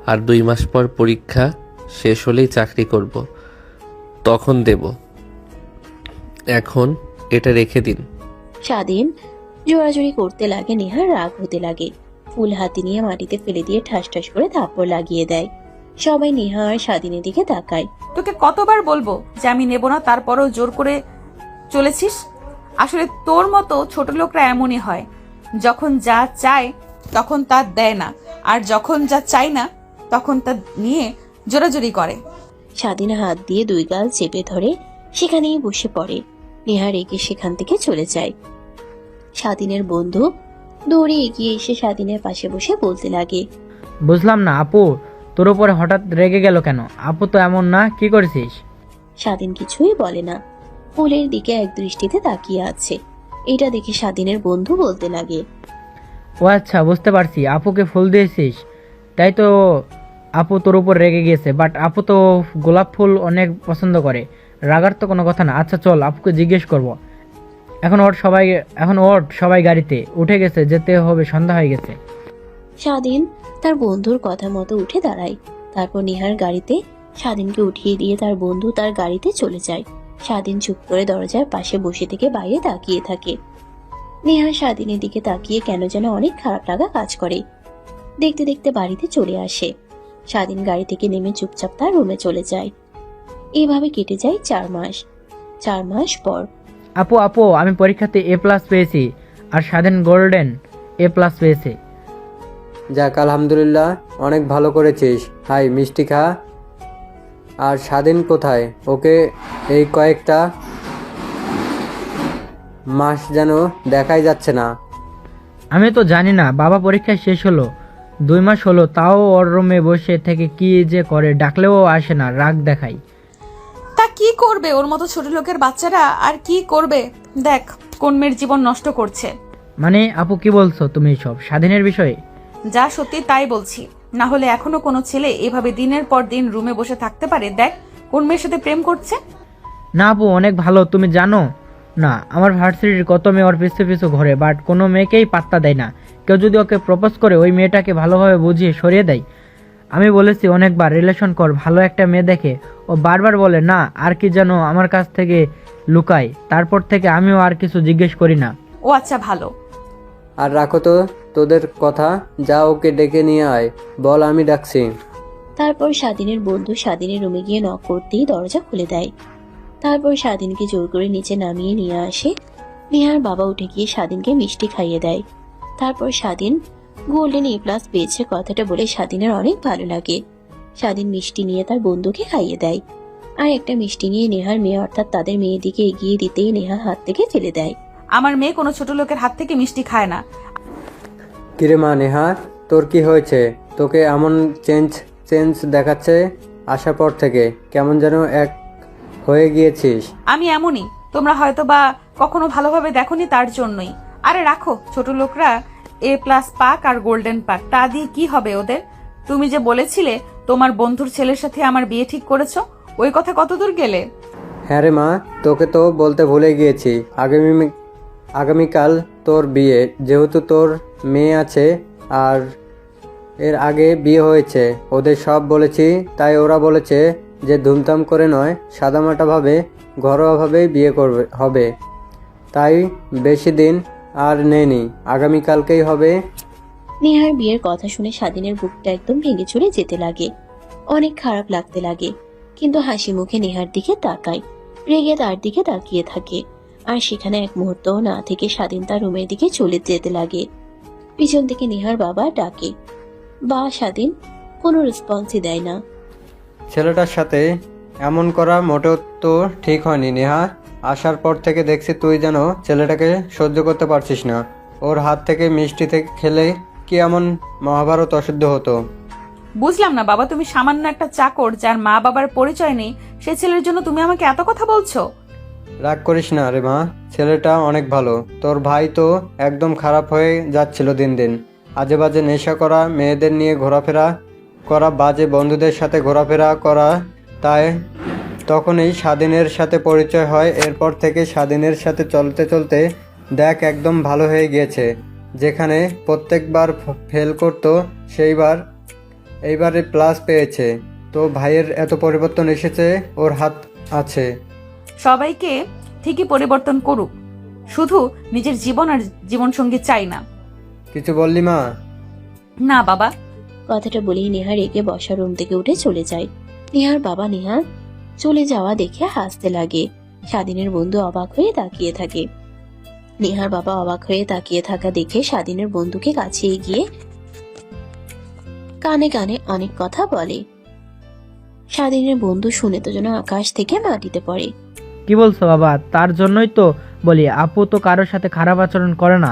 আর 2 মাস পর পরীক্ষা, শেষ হলেই চাকরি করব, তখন দেব। এখন এটা রেখে দিন। স্বাধীন জোরাজুরি করতে লাগে, নেহার রাগ হতে লাগে। ফুল হাতে নিয়ে মাটিতে ফেলে দিয়ে ঠাস ঠাস করে থাপ্পড় লাগিয়ে দেয়। সবাই নেহা আর স্বাধীনের দিকে তাকায়। তোকে কতবার বলবো যে আমি নেব না, তারপরও জোর করে চলেছিস। আসলে তোর মতো ছোট লোকরা এমনই হয়, যখন যা চায় তখন তা দেয় না, আর যখন যা চায় না তখন তা নিয়ে জোরাজোরি করে। স্বাধীন হাত দিয়ে দুই গাল চেপে ধরে সেখানেই বসে পড়ে। নেহা রেগে সেখান থেকে চলে যায়। স্বাধীনের বন্ধু দৌড়ে এগিয়ে এসে স্বাধীনের পাশে বসে বলতে লাগে। বুঝলাম না আপু, তোর উপরে হঠাৎ রেগে গেল কেন? আপু তো এমন না, কি করেছিস? স্বাধীন কিছুই বলে না, ফুলের দিকে এক দৃষ্টিতে তাকিয়ে আছে। এটা দেখে স্বাধীনের বন্ধু বলতে লাগে। ও আচ্ছা, বুঝতে পারছি, আপুকে ফুল দিয়েছিস, তাই তো আপু তোর উপর রেগে গিয়েছে। বাট আপু তো গোলাপ ফুল অনেক পছন্দ করে, রাগার তো কোনো কথা না। আচ্ছা চল, আপুকে জিজ্ঞেস করব। এখন ওঠ সবাই গাড়িতে উঠে গেছে, যেতে হবে, সন্ধ্যা হয়ে গেছে। স্বাধীন তার বন্ধুর কথা মতো উঠে দাঁড়ায়। তারপর নেহার গাড়িতে স্বাধীনকে উঠিয়ে দিয়ে তার বন্ধু তার গাড়িতে চলে যায়। স্বাধীন চুপ করে দরজার পাশে বসে থেকে বাইরে তাকিয়ে থাকে। নেহা স্বাধীনের দিকে তাকিয়ে কেন যেন অনেক খারাপ লাগা কাজ করে। দেখতে দেখতে বাড়িতে চলে আসে। স্বাধীন গাড়ি থেকে নেমে চুপচাপ তার রুমে চলে যায়। এইভাবে কেটে যায় 4 মাস। 4 মাস পর আপু আমি পরীক্ষাতে A+ পেয়েছি, আর স্বাধীন গোল্ডেন A+ পেয়েছে। যাক আলহামদুলিল্লাহ, অনেক ভালো করেছিস। হাই মিষ্টি খা। আর স্বাধীন কোথায়? ওকে এই কয়েকটা মাস যেন দেখাই যাচ্ছে না। আমি তো জানি না, বাবা পরীক্ষা শেষ হলো 2 মাস হলো, তাও ওর রুমে বসে থেকে কি যে করে, ডাকলেও আসে না, রাগ দেখায়। তা কি করবে, ওর মতো ছোট লোকের বাচ্চারা আর কি করবে? দেখ কোন মেয়ের জীবন নষ্ট করছে। মানে আপু কি বলছো তুমি সব স্বাধীনের বিষয়ে? যা সত্যি তাই বলছি, না হলে এখনো কোনো ছেলে এভাবে দিনের পর দিন রুমে বসে থাকতে পারে? দেখ কোন মেয়ের সাথে প্রেম করছে। না আপু অনেক ভালো, তুমি জানো না আমার ভার্সিটির কত মেয়ে ওর পিছু পিছু ঘোরে, বাট কোনো মেয়েকেই পাত্তা দেয় না। কেউ যদি ওকে প্রপোজ করে ওই মেয়েটাকে ভালোভাবে বুঝিয়ে সরিয়ে দেয়। আমি বলেছি অনেকবার রিলেশন কর, ভালো একটা মেয়ে দেখে, ও বারবার বলে না, আর কি যেন আমার কাছ থেকে লুকায়। তারপর থেকে আমিও আর কিছু জিজ্ঞেস করি না। ও আচ্ছা ভালো। আর রাখো তো তোদের কথা, যা ওকে ডেকে নিয়ে আয়, বল আমি ডাকছি। তারপর স্বাধীনের বন্ধু স্বাধীনের রুমে গিয়ে নক করতেই দরজা খুলে দেয়। তারপর স্বাধীনকে জোর করে নিচে নামিয়ে নিয়ে আসে। নেহার বাবা উঠে গিয়ে স্বাধীনকে মিষ্টি খাইয়ে দেয়। তারপর স্বাধীন গোল্ডেন A+ পেয়েছে কথাটা বলে স্বাধীনের অনেক ভালো লাগে। স্বাধীন মিষ্টি নিয়ে তার বন্ধুকে খাইয়ে দেয়। আর একটা মিষ্টি নিয়ে নেহার মেয়ে অর্থাৎ তাদের মেয়ের দিকে এগিয়ে দিতেই নেহা হাত থেকে ফেলে দেয়। আমার মেয়ে কোনো ছোট লোকের হাত থেকে মিষ্টি খায় না। কিরে মা নেহা, তোর কি হয়েছে? তোকে এমন চেঞ্জ দেখাচ্ছে আসার পর থেকে, কেমন যেন এক হয়ে গিয়েছিস। আমি এমনই, তোমরা হয়তো বা কখনো ভালোভাবে দেখোনি, তার জন্যই। আরে রাখো, ছোট লোকরা A+ পাক আর গোল্ডেন পাক, তা দিয়ে কি হবে ওদের? তুমি যে বলেছিলে তোমার বন্ধুর ছেলের সাথে আমার বিয়ে ঠিক করেছো, ওই কথা কতদূর গেলে? হ্যাঁ রে মা, তোকে তো বলতে ভুলে গিয়েছি, আগামীকাল তোর বিয়ে। যেহেতু তোর মেয়ে আছে আর এর আগে বিয়ে হয়েছে, ওদের সব বলেছি, তাই ওরা বলেছে যে ধুমধাম করে নয়, সাদামাটাভাবে ঘরোয়াভাবেই বিয়ে হবে। তাই বেশি দিন আর নেই, আগামীকালকেই হবে। নেহার বিয়ের কথা শুনে স্বাধীনের বুকটা একদম ভেঙে চুরে যেতে লাগে। অনেক খারাপ লাগতে লাগে, কিন্তু হাসি মুখে নেহার দিকে তাকায়, রেগে তার দিকে তাকিয়ে থাকে। আর সেখানে এক মুহূর্তও না থেকে স্বাধীন তার রুমের দিকে চলে যেতে লাগে। পিছন থেকে নেহার বাবা ডাকে, বা স্বাধীন কোনো রেসপন্সই দেয় না। ছেলেটার সাথে এমন করা মোটেও তো ঠিক হয়নি নেহা। আসার পর থেকে দেখছি তুই যেন ছেলেটাকে সহ্য করতে পারছিস না। ওর হাত থেকে মিষ্টি থেকে খেলে কি এমন মহাভারত অশুদ্ধ হতো? বুঝলাম না বাবা, তুমি সামান্য একটা চাকর যার মা বাবার পরিচয় নেই, সে ছেলের জন্য তুমি আমাকে এত কথা বলছো? রাগ করিস না রে মা, ছেলেটা অনেক ভালো। তোর ভাই তো একদম খারাপ হয়ে যাচ্ছিল দিন দিন। আজে বাজে নেশা করা, মেয়েদের নিয়ে ঘোরাফেরা করা, বাজে বন্ধুদের সাথে ঘোরাফেরা করা, তাই তখনই স্বাধীনের সাথে পরিচয় হয়। এরপর থেকে স্বাধীনের সাথে চলতে চলতে দেখ একদম ভালো হয়ে গিয়েছে। যেখানে প্রত্যেকবার ফেল করতো এইবারে প্লাস পেয়েছে। তো ভাইয়ের এত পরিবর্তন এসেছে, ওর হাত আছে। সবাইকে ঠিকই পরিবর্তন করুক, শুধু নিজের জীবন আর জীবনসঙ্গী চাই না। কিছু বললি মা? না বাবা। কথাটা বলেই নেহা রেগে বসা রুম থেকে উঠে চলে যায়। নেহার বাবা নেহা চলে যাওয়া দেখে হাসতে লাগে। স্বাধীনের বন্ধু অবাক হয়ে তাকিয়ে থাকে। নেহার বাবা অবাক হয়ে তাকিয়ে থাকা দেখে স্বাধীনের বন্ধুকে কাছে এগিয়ে কানে কানে অনেক কথা বলে। স্বাধীনের বন্ধু শুনে তো যেন আকাশ থেকে মাটিতে পড়ে। কি বলছো বাবা? তার জন্যই তো বলি আপু তো কারোর সাথে খারাপ আচরণ করে না।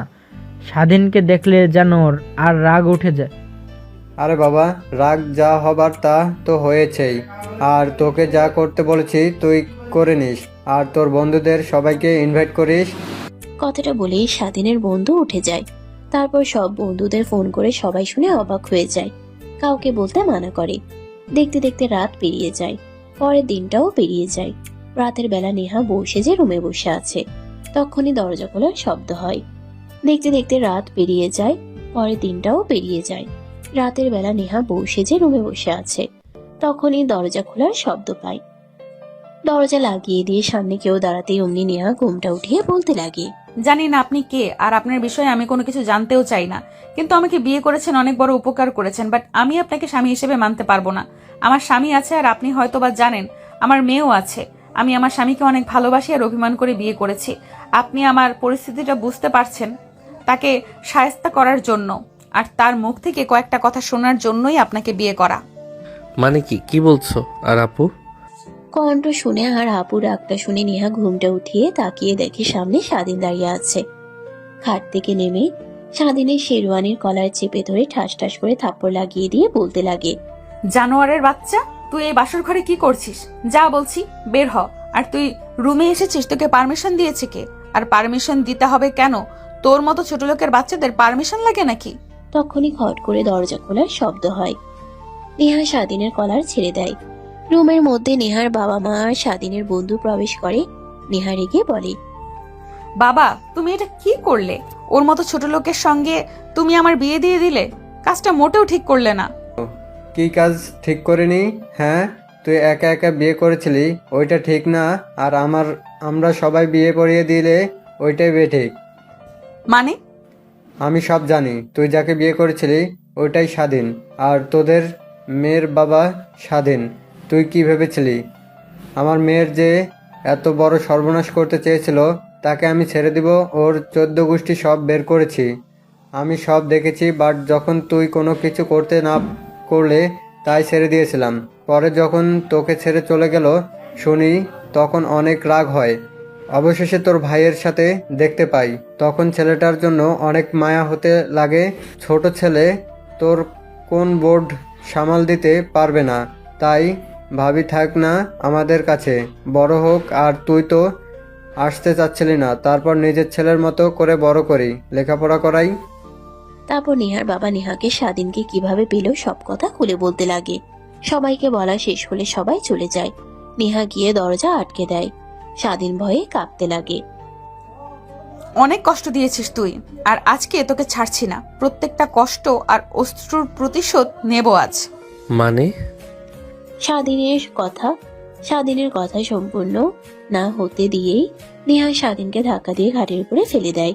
স্বাধীনকে দেখলে যেন ওর আর রাগ উঠে যায়। আরে বাবা, রাগ যা হবার তা তো হয়েছেই। আর তোকে যা করতে বলেছি তুই করে নিস, আর তোর বন্ধুদের সবাইকে ইনভাইট করিস। কথাটা বলেই স্বাধীনের বন্ধু উঠে যায়। তারপর সব বন্ধুদের ফোন করে সবাই শুনে অবাক হয়ে যায়। কাউকে বলতে মানা করে। দেখতে দেখতে রাত পেরিয়ে যায়। পরের দিনটাও পেরিয়ে যায়। রাতের বেলা নেহা বউ সেজে রুমে বসে আছে। তখনই দরজা খোলার শব্দ হয়। দেখতে দেখতে রাত পেরিয়ে যায়। পরের দিনটাও পেরিয়ে যায়। রাতের বেলা নেহা বউ সেজে রুমে বসে আছে। তখনই দরজা খোলার শব্দ পায়। দরজা লাগিয়ে দিয়ে সামনে কেউ দাঁড়াতেই অমনি নেহা ঘুমটা উঠিয়ে বলতে লাগে, জানি না আপনি কে, আর আপনার বিষয়ে আমি কোনো কিছু জানতেও চাই না, কিন্তু আমাকে বিয়ে করেছেন, অনেক বড় উপকার করেছেন, বাট আমি আপনাকে স্বামী হিসেবে মানতে পারবো না। আমার স্বামী আছে, আর আপনি হয়তো বা জানেন আমার মেয়েও আছে। আমি আমার স্বামীকে অনেক ভালোবাসি আর অভিমান করে বিয়ে করেছি। আপনি আমার পরিস্থিতিটা বুঝতে পারছেন, তাকে শায়েস্তা করার জন্য আর তার মুখ থেকে কয়েকটা কথা শোনার জন্যই আপনাকে বিয়ে করা। মানে কি বলছো? আর আপু? কণ্ঠ শুনে আর আপুর ডাকটা শুনে নেহা ঘুমটা উঠিয়ে তাকিয়ে দেখে সামনে স্বাধীন দাঁড়িয়ে আছে। খাট থেকে নেমে স্বাধীনের শেরওয়ানির কলার চেপে ধরে ঠাস ঠাস করে থাপ্পড় লাগিয়ে দিয়ে বলতে লাগে, জানোয়ারের বাচ্চা, তুই এই বাসর ঘরে কি করছিস? যা বলছি বের হ। আর তুই রুমে এসেছিস, তোকে পারমিশন দিয়েছে কে? আর পারমিশন দিতে হবে কেন? তোর মতো ছোট লোকের বাচ্চাদের পারমিশন লাগে নাকি? তখনই খট করে দরজা খোলার শব্দ হয়। নেহা স্বাধীনের কলার ছেড়ে দেয়। রুমের মধ্যে নেহার বাবা মা আর স্বাধীনের বন্ধু প্রবেশ করে। নেহা রেগে বলে, বাবা, তুমি এটা কি করলে? ওর মতো ছোট লোকের সঙ্গে তুমি আমার বিয়ে দিয়ে দিলে। কাজটা মোটেও ঠিক করলে না। কি কাজ ঠিক করিনি? হ্যাঁ, তুই একা একা বিয়ে করেছিলি, ওইটা ঠিক না। আর আমরা সবাই বিয়ে পড়িয়ে দিলে ওইটাই বেঠিক। মানে? আমি সব জানি। তুই যাকে বিয়ে করেছিলি ওইটাই স্বাধীন, আর তোদের মেয়ের বাবা স্বাধীন। তুই কি ভেবেছিলি আমার মেয়ের যে এত বড় সর্বনাশ করতে চেয়েছিল তাকে আমি ছেড়ে দিব? ওর 14 গোষ্ঠী সব বের করেছি, আমি সব দেখেছি। বাট যখন তুই কোনো কিছু করতে না করলে তাই ছেড়ে দিয়েছিলাম। পরে যখন তোকে ছেড়ে চলে গেল শুনি, তখন অনেক রাগ হয়। অবশেষে তোর ভাইয়ের সাথে দেখতে পাই, তখন ছেলেটার জন্য অনেক মায়া হতে লাগে। ছোট ছেলে, তোর কোন বোর্ড সামাল দিতে পারবে না, তাই ভাবি থাক না আমাদের কাছে, বড় হোক। আর তুই তো আসতে চাচ্ছিলি না, তারপর নিজের ছেলের মতো করে বড় করি, লেখাপড়া করাই। তারপর নেহার বাবা নেহাকে স্বাধীনকে কিভাবে পেল সব কথা খুলে বলতে লাগে। সবাইকে বলা শেষ হলে সবাই চলে যায়। নেহা গিয়ে দরজা আটকে দেয়। স্বাধীন ভয়ে কাঁপতে লাগে। অনেক কষ্ট দিয়েছিস তুই, আর আজকে তোকে ছাড়ছি না। প্রত্যেকটা কষ্ট আর অশ্রুর প্রতিশোধ নেব আজ। মানে? স্বাধীনের কথা সম্পূর্ণ না হতে দিয়েই নেহা স্বাধীনকে ধাক্কা দিয়ে ঘাটের উপরে ফেলে দেয়।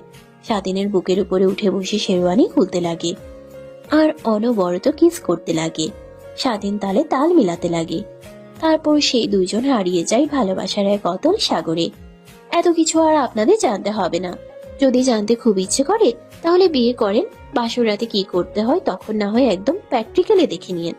স্বাধীনের বুকের উপরে উঠে বসে শেরওয়ানি খুলতে লাগে আর অনবরত কিস করতে লাগে। স্বাধীন তালে তাল মিলাতে লাগে। তারপর সেই দুইজন হারিয়ে যায় ভালোবাসার এক অতল সাগরে। এত কিছু আর আপনাদের জানতে হবে না। যদি জানতে খুব ইচ্ছে করে তাহলে বিয়ে করেন, বাসর রাতে কি করতে হয় তখন না হয় একদম প্র্যাকটিক্যালি দেখে নিয়েন।